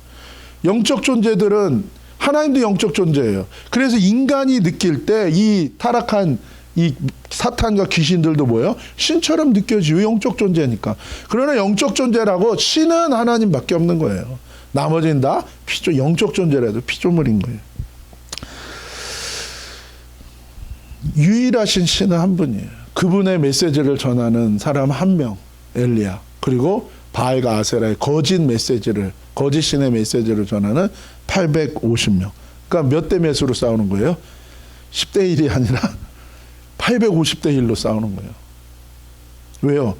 영적 존재들은 하나님도 영적 존재예요. 그래서 인간이 느낄 때 이 타락한 이 사탄과 귀신들도 뭐예요? 신처럼 느껴지고 영적 존재니까. 그러나 영적 존재라고 신은 하나님밖에 없는 거예요. 나머지는 다 영적 존재라도 피조물인 거예요. 유일하신 신은 한 분이에요. 그분의 메시지를 전하는 사람 한 명, 엘리야. 그리고 바알과 아세라의 거짓 신의 메시지를 전하는 850명. 그러니까 몇 대 몇으로 싸우는 거예요? 10대 1이 아니라 850대 1로 싸우는 거예요. 왜요?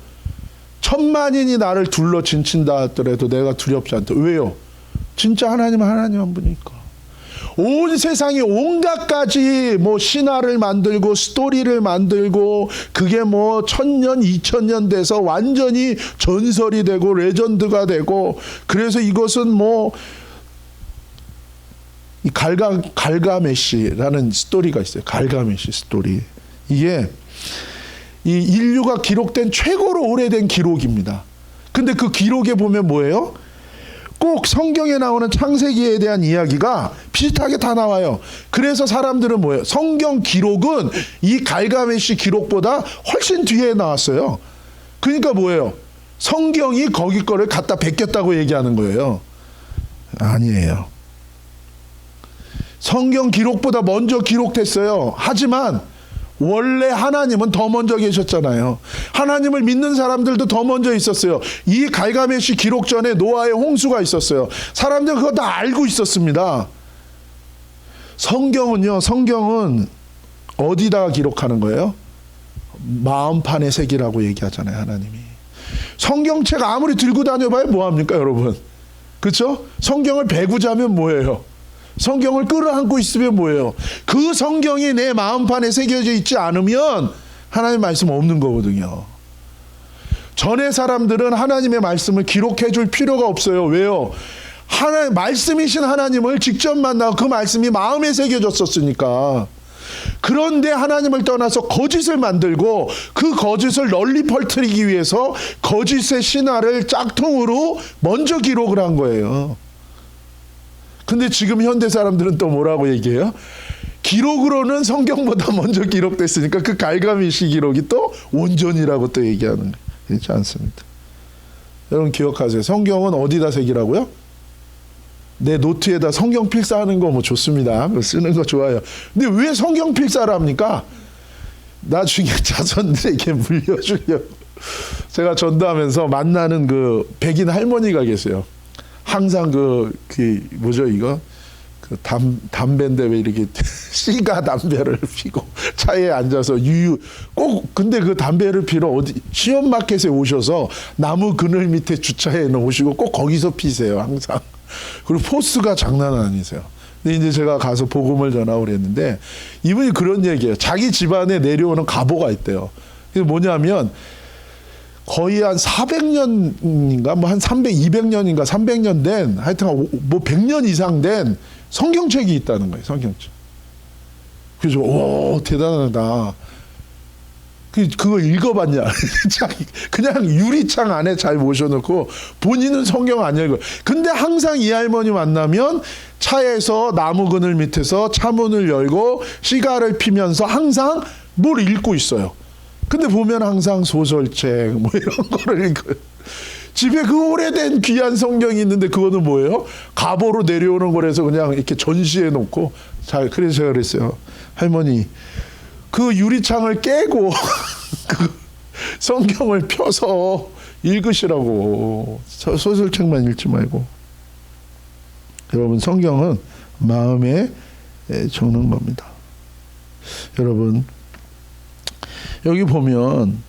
1000만인이 나를 둘러 진친다 하더라도 내가 두렵지 않다. 왜요? 진짜 하나님은 하나님 한 분이니까. 온 세상에 온갖 가지 뭐 신화를 만들고 스토리를 만들고 그게 뭐 1000년 2000년 돼서 완전히 전설이 되고 레전드가 되고, 그래서 이것은 뭐 이 갈가메시라는 스토리가 있어요. 갈가메시 스토리. 이게 이 인류가 기록된 최고로 오래된 기록입니다. 근데 그 기록에 보면 뭐예요? 꼭 성경에 나오는 창세기에 대한 이야기가 비슷하게 다 나와요. 그래서 사람들은 뭐예요? 성경 기록은 이 갈가메시 기록보다 훨씬 뒤에 나왔어요. 그러니까 뭐예요? 성경이 거기 거를 갖다 베꼈다고 얘기하는 거예요. 아니에요. 성경 기록보다 먼저 기록됐어요. 하지만 원래 하나님은 더 먼저 계셨잖아요. 하나님을 믿는 사람들도 더 먼저 있었어요. 이 갈가메시 기록 전에 노아의 홍수가 있었어요. 사람들 그거 다 알고 있었습니다. 성경은요, 성경은 어디다가 기록하는 거예요? 마음판의 색이라고 얘기하잖아요, 하나님이. 성경책 아무리 들고 다녀봐야 뭐합니까, 여러분? 그렇죠? 성경을 배구자면 뭐예요? 성경을 끌어안고 있으면 뭐예요? 그 성경이 내 마음판에 새겨져 있지 않으면 하나님의 말씀 없는 거거든요. 전에 사람들은 하나님의 말씀을 기록해 줄 필요가 없어요. 왜요? 하나님, 말씀이신 하나님을 직접 만나고 그 말씀이 마음에 새겨졌었으니까. 그런데 하나님을 떠나서 거짓을 만들고 그 거짓을 널리 퍼뜨리기 위해서 거짓의 신화를 짝퉁으로 먼저 기록을 한 거예요. 근데 지금 현대 사람들은 또 뭐라고 얘기해요? 기록으로는 성경보다 먼저 기록됐으니까 그 갈가메시 기록이 또 온전이라고 또 얘기하는 거예요. 그렇지 않습니다. 여러분 기억하세요. 성경은 어디다 새기라고요? 내 노트에다 성경 필사하는 거 뭐 좋습니다. 쓰는 거 좋아요. 근데 왜 성경 필사를 합니까? 나중에 자손들에게 물려주려고. 제가 전도하면서 만나는 그 백인 할머니가 계세요. 항상 뭐죠 이거? 그 담배인데 왜 이렇게 씨가 담배를 피고 차에 앉아서 근데 그 담배를 피러 어디 시험마켓에 오셔서 나무 그늘 밑에 주차해 놓으시고 꼭 거기서 피세요 항상. 그리고 포스가 장난 아니세요. 근데 이제 제가 가서 복음을 전하고 그랬는데 이분이 그런 얘기예요. 자기 집안에 내려오는 가보가 있대요. 그게 뭐냐면 거의 한 400년인가 뭐 한 200년인가 300년 된 하여튼 뭐 100년 이상 된 성경책이 있다는 거예요. 성경책. 그래서 오 대단하다. 그거 읽어봤냐? 그냥 유리창 안에 잘 모셔놓고 본인은 성경 안 읽어요. 근데 항상 이 할머니 만나면 차에서 나무 그늘 밑에서 차문을 열고 시가를 피면서 항상 뭘 읽고 있어요. 근데 보면 항상 소설책 뭐 이런 거를 읽어요. 집에 그 오래된 귀한 성경이 있는데 그거는 뭐예요? 가보로 내려오는 거라서 그냥 이렇게 전시해 놓고 그래서 제가 그랬어요. 할머니 그 유리창을 깨고 그 성경을 펴서 읽으시라고. 소설책만 읽지 말고. 여러분 성경은 마음에 적는 겁니다. 여러분 여기 보면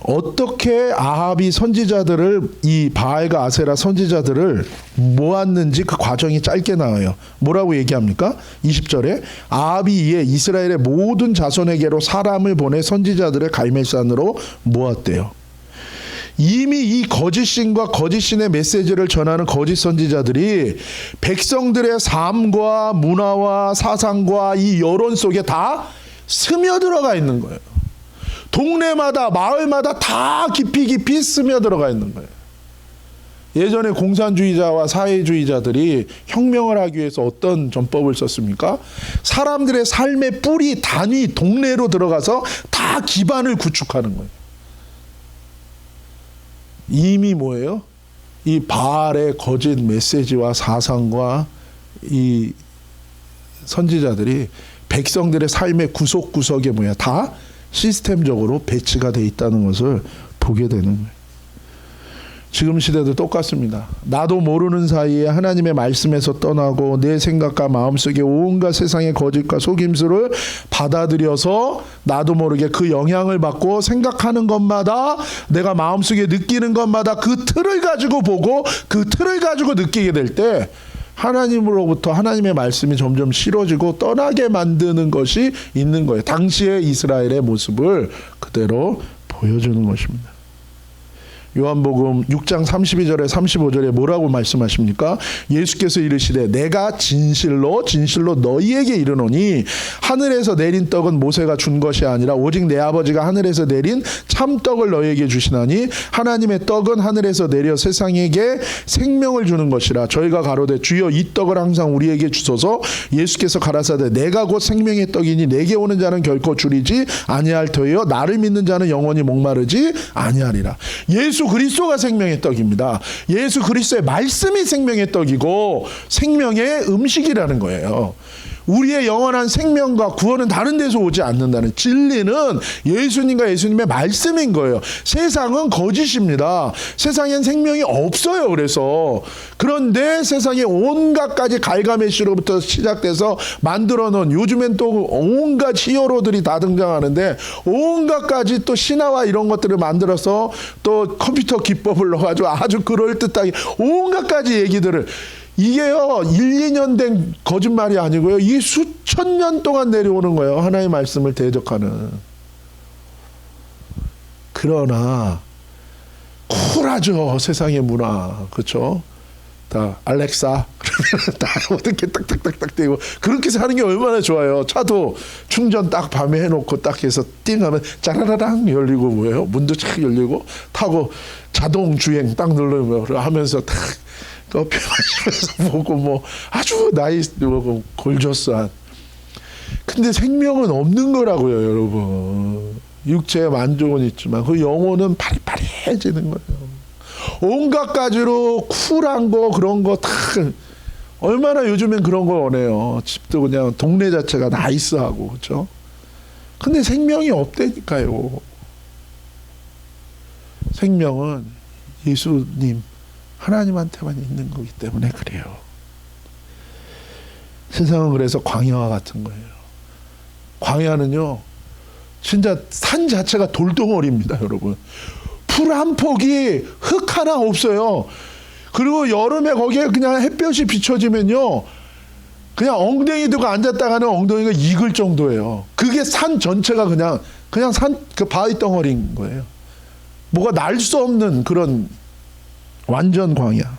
어떻게 아합이 선지자들을 이 바알과 아세라 선지자들을 모았는지 그 과정이 짧게 나와요. 뭐라고 얘기합니까? 20절에 아합이 이에 이스라엘의 모든 자손에게로 사람을 보내 선지자들을 갈멜산으로 모았대요. 이미 이 거짓신과 거짓신의 메시지를 전하는 거짓 선지자들이 백성들의 삶과 문화와 사상과 이 여론 속에 다 스며들어가 있는 거예요. 동네마다 마을마다 다 깊이 스며들어가 있는 거예요. 예전에 공산주의자와 사회주의자들이 혁명을 하기 위해서 어떤 전법을 썼습니까? 사람들의 삶의 뿌리 단위 동네로 들어가서 다 기반을 구축하는 거예요. 이미 뭐예요? 이 바알의 거짓 메시지와 사상과 이 선지자들이 백성들의 삶의 구석구석에 다 시스템적으로 배치가 돼 있다는 것을 보게 되는 거예요. 지금 시대도 똑같습니다. 나도 모르는 사이에 하나님의 말씀에서 떠나고 내 생각과 마음속에 온갖 세상의 거짓과 속임수를 받아들여서 나도 모르게 그 영향을 받고 생각하는 것마다 내가 마음속에 느끼는 것마다 그 틀을 가지고 보고 그 틀을 가지고 느끼게 될 때 하나님으로부터 하나님의 말씀이 점점 싫어지고 떠나게 만드는 것이 있는 거예요. 당시의 이스라엘의 모습을 그대로 보여주는 것입니다. 요한복음 6장 32절에 35절에 뭐라고 말씀하십니까? 예수께서 이르시되 내가 진실로 너희에게 이르노니 하늘에서 내린 떡은 모세가 준 것이 아니라 오직 내 아버지가 하늘에서 내린 참떡을 너희에게 주시나니 하나님의 떡은 하늘에서 내려 세상에게 생명을 주는 것이라. 저희가 가로되 주여 이 떡을 항상 우리에게 주소서. 예수께서 가라사대 내가 곧 생명의 떡이니 내게 오는 자는 결코 줄이지 아니할 터이요 나를 믿는 자는 영원히 목마르지 아니하리라. 예수 그리스도가 생명의 떡입니다. 예수 그리스도의 말씀이 생명의 떡이고 생명의 음식이라는 거예요. 우리의 영원한 생명과 구원은 다른 데서 오지 않는다는, 진리는 예수님과 예수님의 말씀인 거예요. 세상은 거짓입니다. 세상엔 생명이 없어요. 그런데 세상에 온갖 가지 갈가메시로부터 시작돼서 만들어 놓은, 요즘엔 또 온갖 히어로들이 다 등장하는데 온갖 가지 또 신화와 이런 것들을 만들어서 또 컴퓨터 기법을 넣어가지고 아주 그럴듯하게 온갖 가지 얘기들을, 이게요 1, 2년 된 거짓말이 아니고요, 이 수천 년 동안 내려오는 거예요. 하나님의 말씀을 대적하는. 그러나 쿨하죠 세상의 문화. 그렇죠? 다 알렉사 그러면 다 어떻게 딱딱딱딱 되고 그렇게 사는 게 얼마나 좋아요. 차도 충전 딱 밤에 해놓고 딱 해서 띵 하면 짜라라랑 열리고, 뭐예요 문도 착 열리고, 타고 자동 주행 딱 누르면 하면서 딱 커피 마시면서 보고, 뭐 아주 나이스 골조스한. 근데 생명은 없는 거라고요 여러분. 육체의 만족은 있지만 그 영혼은 파리파리해지는 거예요. 온갖 가지로 쿨한 거 그런 거 다, 얼마나 요즘엔 그런 거 원해요. 집도 그냥 동네 자체가 나이스하고, 그렇죠? 근데 생명이 없다니까요. 생명은 예수님 하나님한테만 있는 거기 때문에 그래요. 세상은 그래서 광야와 같은 거예요. 광야는요 진짜 산 자체가 돌덩어리입니다 여러분. 풀 한 폭이 흙 하나 없어요. 그리고 여름에 거기에 그냥 햇볕이 비춰지면요 그냥 엉덩이 들고 앉았다가는 엉덩이가 익을 정도예요. 그게 산 전체가 그냥 산 그 바위 덩어리인 거예요. 뭐가 날 수 없는 그런 완전 광야,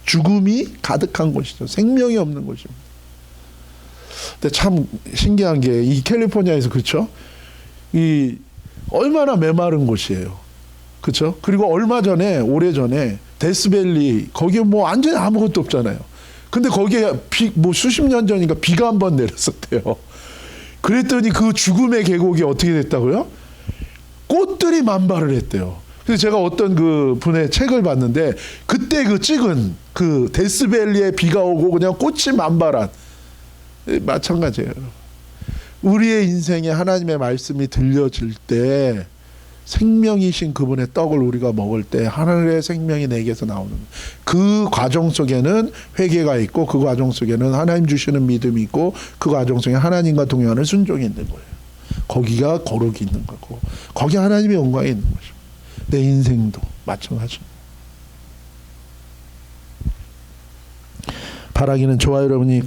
죽음이 가득한 곳이죠. 생명이 없는 곳입니다. 근데 참 신기한 게 이 캘리포니아에서, 그렇죠? 이 얼마나 메마른 곳이에요. 그렇죠? 그리고 오래전에 데스밸리, 거기에 뭐 완전히 아무것도 없잖아요. 근데 거기에 뭐 수십 년 전인가 비가 한 번 내렸었대요. 그랬더니 그 죽음의 계곡이 어떻게 됐다고요? 꽃들이 만발을 했대요. 그래서 제가 어떤 그 분의 책을 봤는데, 그때 그 찍은 그 데스밸리에 비가 오고 그냥 꽃이 만발한, 마찬가지예요. 우리의 인생에 하나님의 말씀이 들려질 때, 생명이신 그분의 떡을 우리가 먹을 때 하늘의 생명이 내게서 나오는, 그 과정 속에는 회개가 있고, 그 과정 속에는 하나님 주시는 믿음이 있고, 그 과정 속에 하나님과 동행하는 순종이 있는 거예요. 거기가 거룩이 있는 거고, 거기 하나님의 영광이 있는 것입니다. 내 인생도 마찬가지입니다. 바라기는 저와 여러분이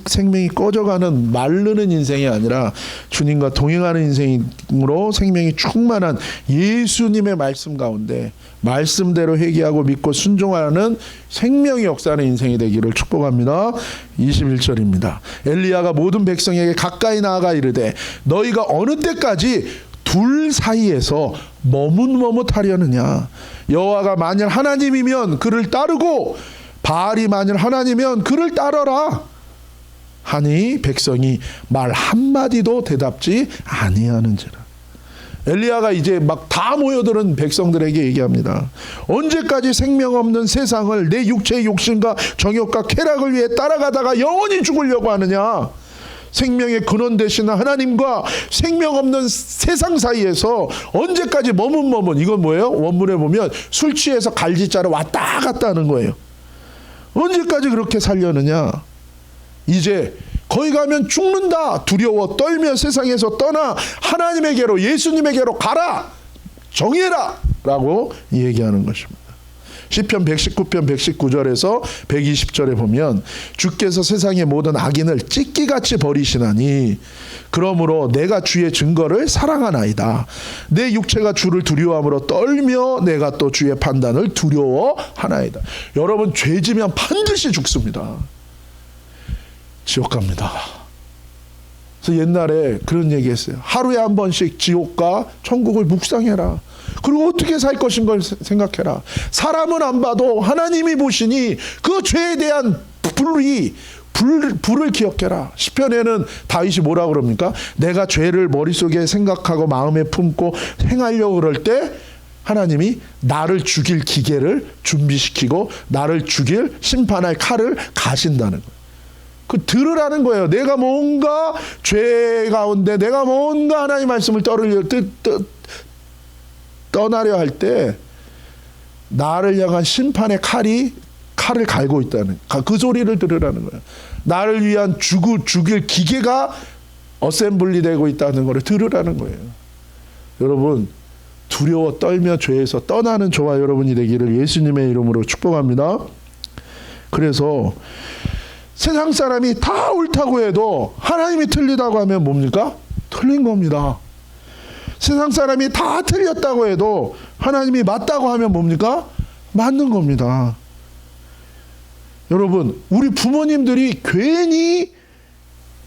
생명이 꺼져가는 마르는 인생이 아니라 주님과 동행하는 인생으로 생명이 충만한 예수님의 말씀 가운데 말씀대로 회개하고 믿고 순종하는 생명이 역사하는 인생이 되기를 축복합니다. 21절입니다. 엘리야가 모든 백성에게 가까이 나아가 이르되 너희가 어느 때까지 둘 사이에서 머뭇머뭇하려느냐. 여호와가 만일 하나님이면 그를 따르고 바알이 만일 하나님이면 그를 따르라 하니 백성이 말 한마디도 대답지 아니하는지라. 엘리야가 이제 막 다 모여드는 백성들에게 얘기합니다. 언제까지 생명 없는 세상을 내 육체의 욕심과 정욕과 쾌락을 위해 따라가다가 영원히 죽으려고 하느냐. 생명의 근원 되시는 하나님과 생명 없는 세상 사이에서 언제까지 머뭇머뭇. 이건 뭐예요? 원문에 보면 술 취해서 갈지자로 왔다 갔다 하는 거예요. 언제까지 그렇게 살려느냐. 이제 거기 가면 죽는다. 두려워 떨며 세상에서 떠나 하나님에게로, 예수님에게로 가라. 정해라 라고 얘기하는 것입니다. 시편 119편 119절에서 120절에 보면 주께서 세상의 모든 악인을 찢기같이 버리시나니 그러므로 내가 주의 증거를 사랑하나이다. 내 육체가 주를 두려워함으로 떨며 내가 또 주의 판단을 두려워하나이다. 여러분, 죄지면 반드시 죽습니다. 지옥 갑니다. 그래서 옛날에 그런 얘기 했어요. 하루에 한 번씩 지옥과 천국을 묵상해라. 그리고 어떻게 살 것인 걸 생각해라. 사람은 안 봐도 하나님이 보시니 그 죄에 대한 불을 기억해라. 시편에는 다윗이 뭐라고 그럽니까? 내가 죄를 머릿속에 생각하고 마음에 품고 행하려고 그럴 때 하나님이 나를 죽일 기계를 준비시키고 나를 죽일 심판할 칼을 가신다는 거예요. 그 들으라는 거예요. 내가 뭔가 죄 가운데 내가 뭔가 하나님의 말씀을 떠나려 할 때 나를 향한 심판의 칼을 갈고 있다는 그 소리를 들으라는 거예요. 나를 위한 죽일 기계가 어셈블리 되고 있다는 것을 들으라는 거예요. 여러분, 두려워 떨며 죄에서 떠나는 저와 여러분이 되기를 예수님의 이름으로 축복합니다. 그래서 세상 사람이 다 옳다고 해도 하나님이 틀리다고 하면 뭡니까? 틀린 겁니다. 세상 사람이 다 틀렸다고 해도 하나님이 맞다고 하면 뭡니까? 맞는 겁니다. 여러분, 우리 부모님들이 괜히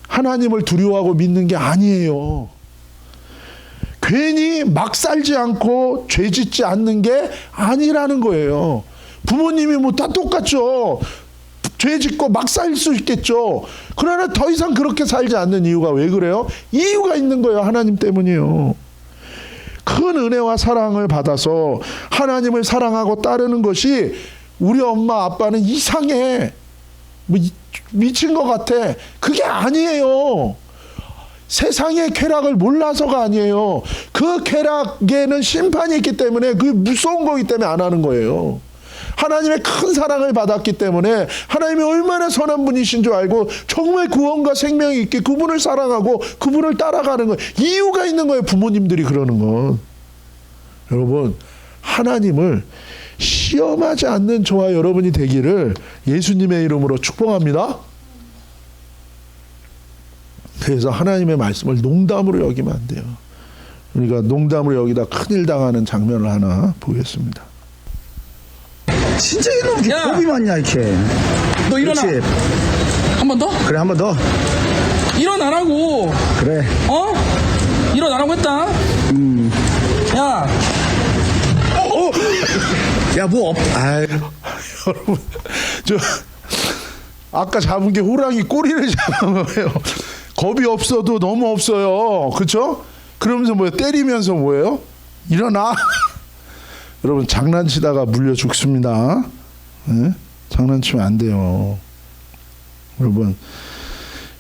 하나님을 두려워하고 믿는 게 아니에요. 괜히 막 살지 않고 죄 짓지 않는 게 아니라는 거예요. 부모님이 뭐 다 똑같죠. 죄 짓고 막 살 수 있겠죠. 그러나 더 이상 그렇게 살지 않는 이유가 왜 그래요? 이유가 있는 거예요. 하나님 때문이에요. 큰 은혜와 사랑을 받아서 하나님을 사랑하고 따르는 것이 우리 엄마 아빠는 이상해, 뭐 미친 것 같아. 그게 아니에요. 세상의 쾌락을 몰라서가 아니에요. 그 쾌락에는 심판이 있기 때문에, 그 무서운 거기 때문에 안 하는 거예요. 하나님의 큰 사랑을 받았기 때문에 하나님이 얼마나 선한 분이신 줄 알고 정말 구원과 생명이 있게 그분을 사랑하고 그분을 따라가는 거예요. 이유가 있는 거예요. 부모님들이 그러는 건. 여러분, 하나님을 시험하지 않는 저와 여러분이 되기를 예수님의 이름으로 축복합니다. 그래서 하나님의 말씀을 농담으로 여기면 안 돼요. 우리가 농담으로 여기다 큰일 당하는 장면을 하나 보겠습니다. 진짜 이놈 겁이 많냐 이렇게. 너 일어나. 한 번 더? 그래, 한 번 더. 일어나라고. 그래. 어? 일어나라고 했다. 야. 야, 뭐 아유. 여러분, 저 아까 잡은 게 호랑이 꼬리를 잡은 거예요. 겁이 없어도 너무 없어요. 그렇죠? 그러면서 뭐예요? 때리면서 뭐예요? 일어나. 여러분, 장난치다가 물려 죽습니다. 네? 장난치면 안 돼요. 여러분,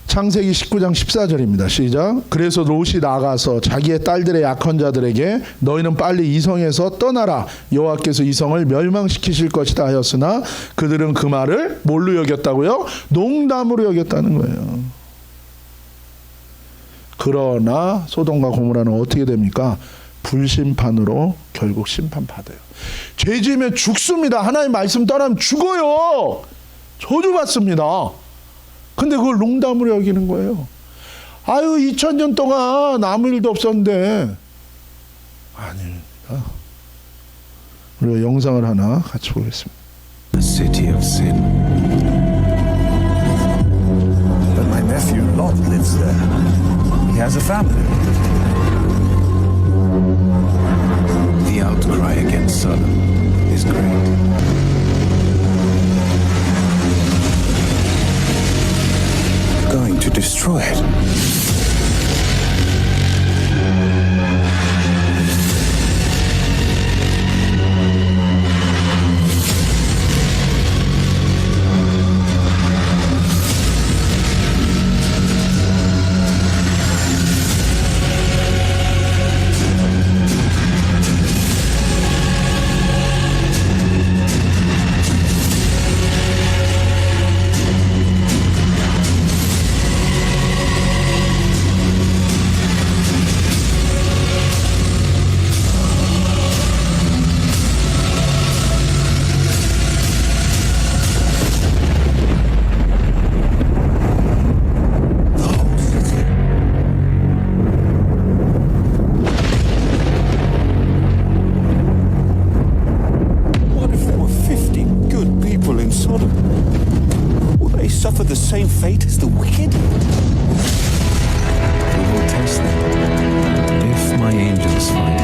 창세기 19장 14절입니다. 시작. 그래서 롯이 나가서 자기의 딸들의 약한 자들에게 너희는 빨리 이성에서 떠나라. 여호와께서 이성을 멸망시키실 것이다 하였으나 그들은 그 말을 뭘로 여겼다고요? 농담으로 여겼다는 거예요. 그러나 소돔과 고모라는 어떻게 됩니까? 불심판으로 결국 심판받아요. 죄 지으면 죽습니다. 하나님 말씀 떠나면 죽어요. 저주받습니다. 근데 그걸 농담으로 여기는 거예요. 아유, 2000년 동안 아무 일도 없었는데. 아닙니다. 우리가 영상을 하나 같이 보겠습니다. A city of sin. But my nephew Lot lives there. He has a family. The outcry against Sodom is great. Going to destroy it. suffer the same fate as the wicked? We will test them. If my angels find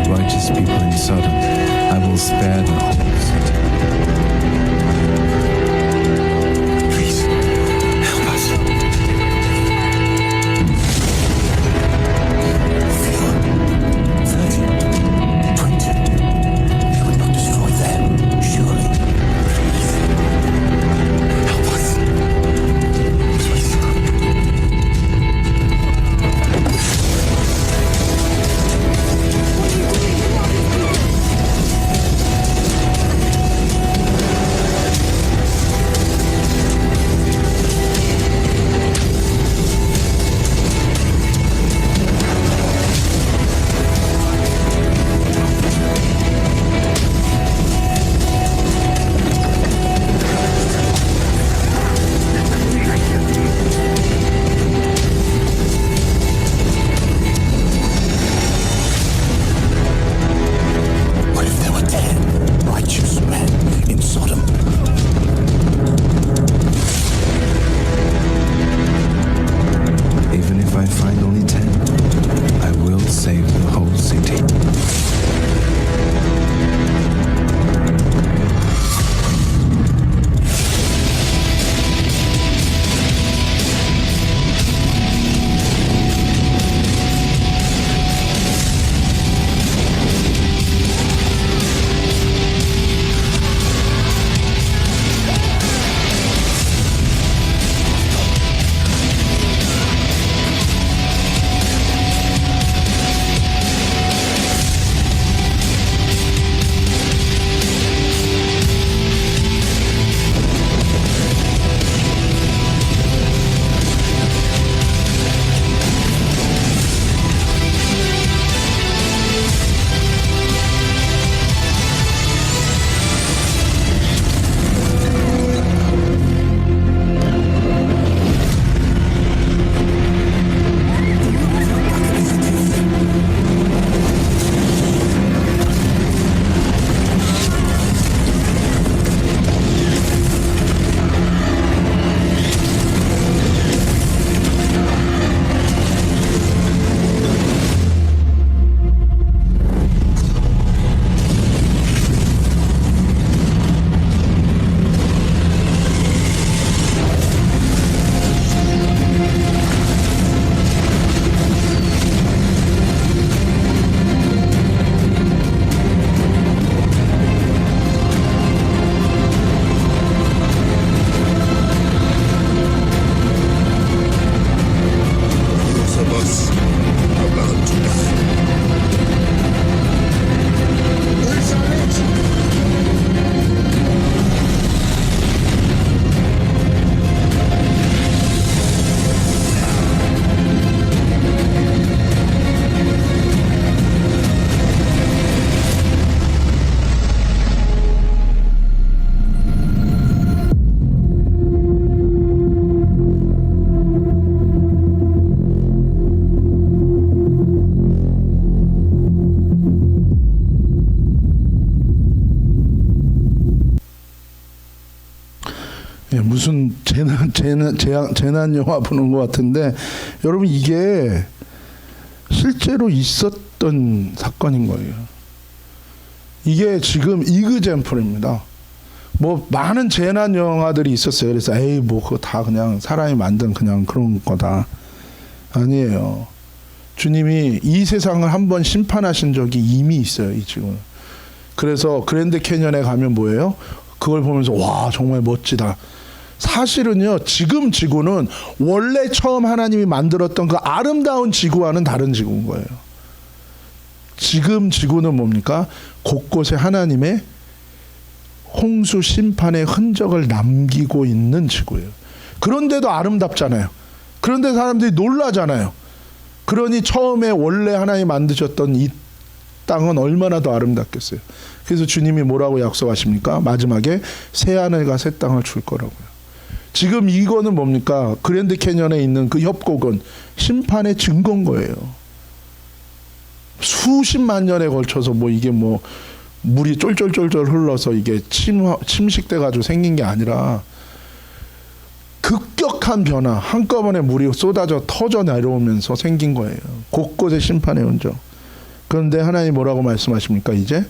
50 righteous people in Sodom, I will spare the whole city. Please, help us. 30, 20. We will not destroy them, surely. Please, help us. Please. What if there were 10 righteous men in Sodom? Even if I find only 10, I will save the whole city. Those of us about to die. Where's our exit? 예, 무슨 재난 영화 보는 것 같은데 여러분 이게 실제로 있었던 사건인 거예요. 이게 지금 이그젠플입니다. 뭐 많은 재난 영화들이 있었어요. 그래서 에이 뭐 그거 다 그냥 사람이 만든 그냥 그런 거다. 아니에요. 주님이 이 세상을 한번 심판하신 적이 이미 있어요. 이 지금. 그래서 그랜드 캐년에 가면 뭐예요? 그걸 보면서 와 정말 멋지다. 사실은요 지금 지구는 원래 처음 하나님이 만들었던 그 아름다운 지구와는 다른 지구인 거예요. 지금 지구는 뭡니까? 곳곳에 하나님의 홍수 심판의 흔적을 남기고 있는 지구예요. 그런데도 아름답잖아요. 그런데 사람들이 놀라잖아요. 그러니 처음에 원래 하나님 만드셨던 이 땅은 얼마나 더 아름답겠어요. 그래서 주님이 뭐라고 약속하십니까? 마지막에 새 하늘과 새 땅을 줄 거라고요. 지금 이거는 뭡니까? 그랜드 캐년에 있는 그 협곡은 심판의 증거인 거예요. 수십만 년에 걸쳐서 뭐 이게 뭐 물이 쫄쫄쫄쫄 흘러서 이게 침식돼 가지고 생긴 게 아니라 그 심각한 변화, 한꺼번에 물이 쏟아져 터져 내려오면서 생긴 거예요. 곳곳에 심판의 흔적. 그런데 하나님 뭐라고 말씀하십니까? 이제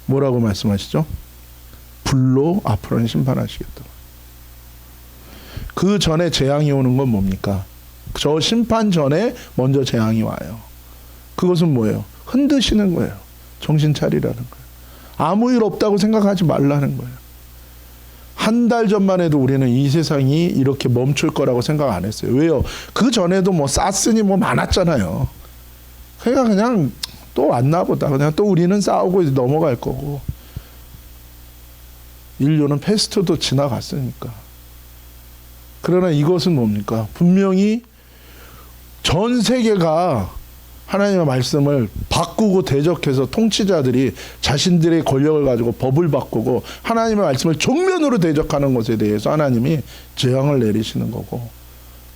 뭐라고 말씀하시죠? 불로 앞으로는 심판하시겠다. 그 전에 재앙이 오는 건 뭡니까? 저 심판 전에 먼저 재앙이 와요. 그것은 뭐예요? 흔드시는 거예요. 정신 차리라는 거예요. 아무 일 없다고 생각하지 말라는 거예요. 한 달 전만 해도 우리는 이 세상이 이렇게 멈출 거라고 생각 안 했어요. 왜요? 그 전에도 뭐 사스니 뭐 많았잖아요. 그냥 또 왔나 보다. 그냥 또 우리는 싸우고 넘어갈 거고. 인류는 패스트도 지나갔으니까. 그러나 이것은 뭡니까? 분명히 전 세계가 하나님의 말씀을 바꾸고 대적해서 통치자들이 자신들의 권력을 가지고 법을 바꾸고 하나님의 말씀을 정면으로 대적하는 것에 대해서 하나님이 재앙을 내리시는 거고,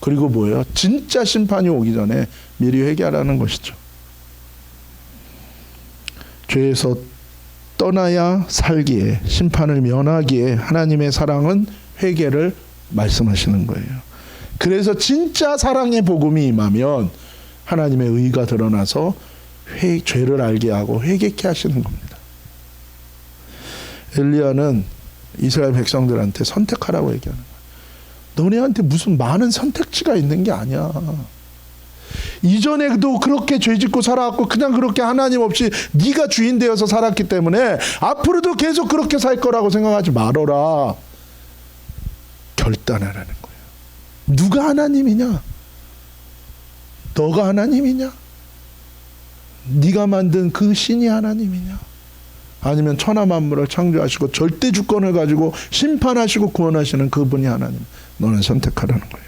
그리고 뭐예요? 진짜 심판이 오기 전에 미리 회개하라는 것이죠. 죄에서 떠나야 살기에, 심판을 면하기에 하나님의 사랑은 회개를 말씀하시는 거예요. 그래서 진짜 사랑의 복음이 임하면 하나님의 의가 드러나서 죄를 알게 하고 회개케 하시는 겁니다. 엘리야는 이스라엘 백성들한테 선택하라고 얘기하는 거예요. 너네한테 무슨 많은 선택지가 있는 게 아니야. 이전에도 그렇게 죄짓고 살아왔고 그냥 그렇게 하나님 없이 네가 주인 되어서 살았기 때문에 앞으로도 계속 그렇게 살 거라고 생각하지 말아라. 결단하라는 거예요. 누가 하나님이냐? 너가 하나님이냐? 네가 만든 그 신이 하나님이냐? 아니면 천하 만물을 창조하시고 절대 주권을 가지고 심판하시고 구원하시는 그분이 하나님. 너는 선택하라는 거예요.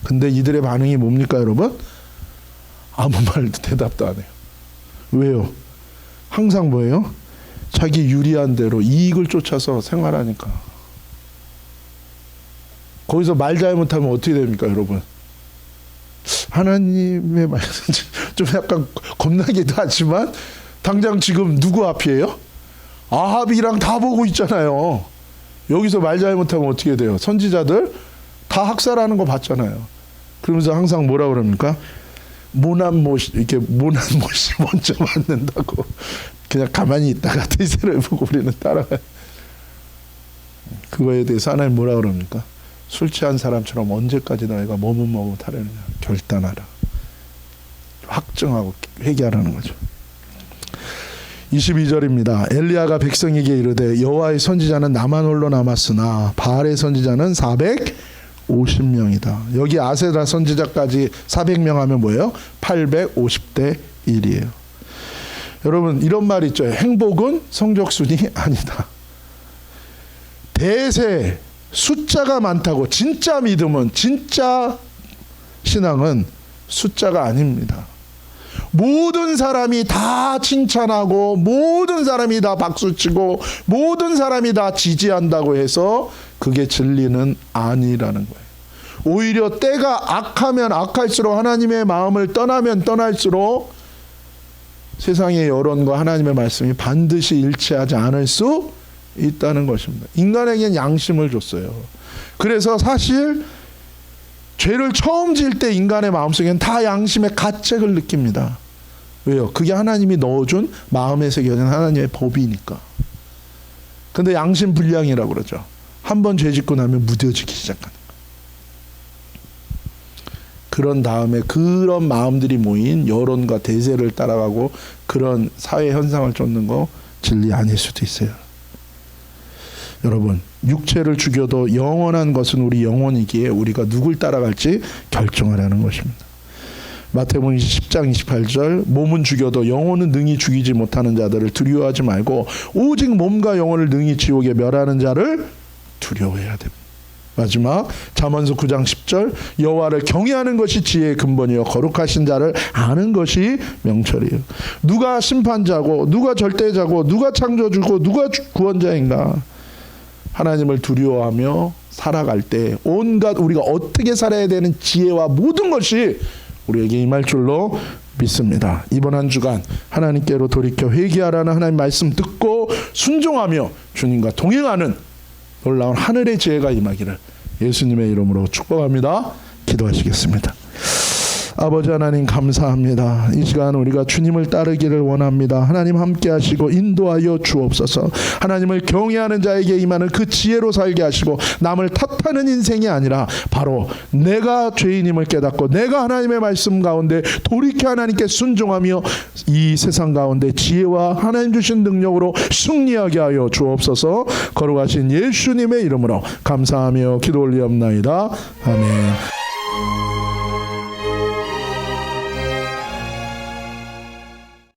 근데 이들의 반응이 뭡니까, 여러분? 아무 말도 대답도 안 해요. 왜요? 항상 뭐예요? 자기 유리한 대로 이익을 쫓아서 생활하니까. 거기서 말 잘못하면 어떻게 됩니까, 여러분? 하나님의 말씀 좀 약간 겁나기도 하지만 당장 지금 누구 앞이에요? 아합이랑 다 보고 있잖아요. 여기서 말 잘못하면 어떻게 돼요? 선지자들 다 학살하는 거 봤잖아요. 그러면서 항상 뭐라 그럽니까? 모난 못이 먼저 맞는다고. 그냥 가만히 있다가 대세를 보고 우리는 따라가요. 그거에 대해서 하나님 뭐라 그럽니까? 술 취한 사람처럼 언제까지 너희가 머뭇머뭇하려느냐. 결단하라. 확증하고 회개하라는 거죠. 22절입니다. 엘리야가 백성에게 이르되 여호와의 선지자는 나만 홀로 남았으나 바알의 선지자는 450명이다. 여기 아세라 선지자까지 400명 하면 뭐예요? 850대 1이에요. 여러분 이런 말 있죠. 행복은 성적순이 아니다. 대세 숫자가 많다고 진짜 믿음은, 진짜 신앙은 숫자가 아닙니다. 모든 사람이 다 칭찬하고 모든 사람이 다 박수치고 모든 사람이 다 지지한다고 해서 그게 진리는 아니라는 거예요. 오히려 때가 악하면 악할수록, 하나님의 마음을 떠나면 떠날수록 세상의 여론과 하나님의 말씀이 반드시 일치하지 않을 수 있다는 것입니다. 인간에게는 양심을 줬어요. 그래서 사실 죄를 처음 지을 때 인간의 마음속에는 다 양심의 가책을 느낍니다. 왜요? 그게 하나님이 넣어준 마음에 새겨진 하나님의 법이니까. 근데 양심 불량이라고 그러죠. 한 번 죄 짓고 나면 무뎌지기 시작하는 거예요. 그런 다음에 그런 마음들이 모인 여론과 대세를 따라가고 그런 사회 현상을 쫓는 거 진리 아닐 수도 있어요. 여러분 육체를 죽여도 영원한 것은 우리 영혼이기에 우리가 누굴 따라갈지 결정하라는 것입니다. 마태복음 10장 28절 몸은 죽여도 영혼은 능히 죽이지 못하는 자들을 두려워하지 말고 오직 몸과 영혼을 능히 지옥에 멸하는 자를 두려워해야 됩니다. 마지막 잠언서 9장 10절 여호와를 경외하는 것이 지혜의 근본이요 거룩하신 자를 아는 것이 명철이에요. 누가 심판자고 누가 절대자고 누가 창조주고 누가 구원자인가? 하나님을 두려워하며 살아갈 때 온갖 우리가 어떻게 살아야 되는 지혜와 모든 것이 우리에게 임할 줄로 믿습니다. 이번 한 주간 하나님께로 돌이켜 회개하라는 하나님 말씀 듣고 순종하며 주님과 동행하는 놀라운 하늘의 지혜가 임하기를 예수님의 이름으로 축복합니다. 기도하시겠습니다. 아버지 하나님 감사합니다. 이 시간 우리가 주님을 따르기를 원합니다. 하나님 함께 하시고 인도하여 주옵소서. 하나님을 경외하는 자에게 임하는 그 지혜로 살게 하시고 남을 탓하는 인생이 아니라 바로 내가 죄인임을 깨닫고 내가 하나님의 말씀 가운데 돌이켜 하나님께 순종하며 이 세상 가운데 지혜와 하나님 주신 능력으로 승리하게 하여 주옵소서. 거룩하신 예수님의 이름으로 감사하며 기도 올리옵나이다. 아멘.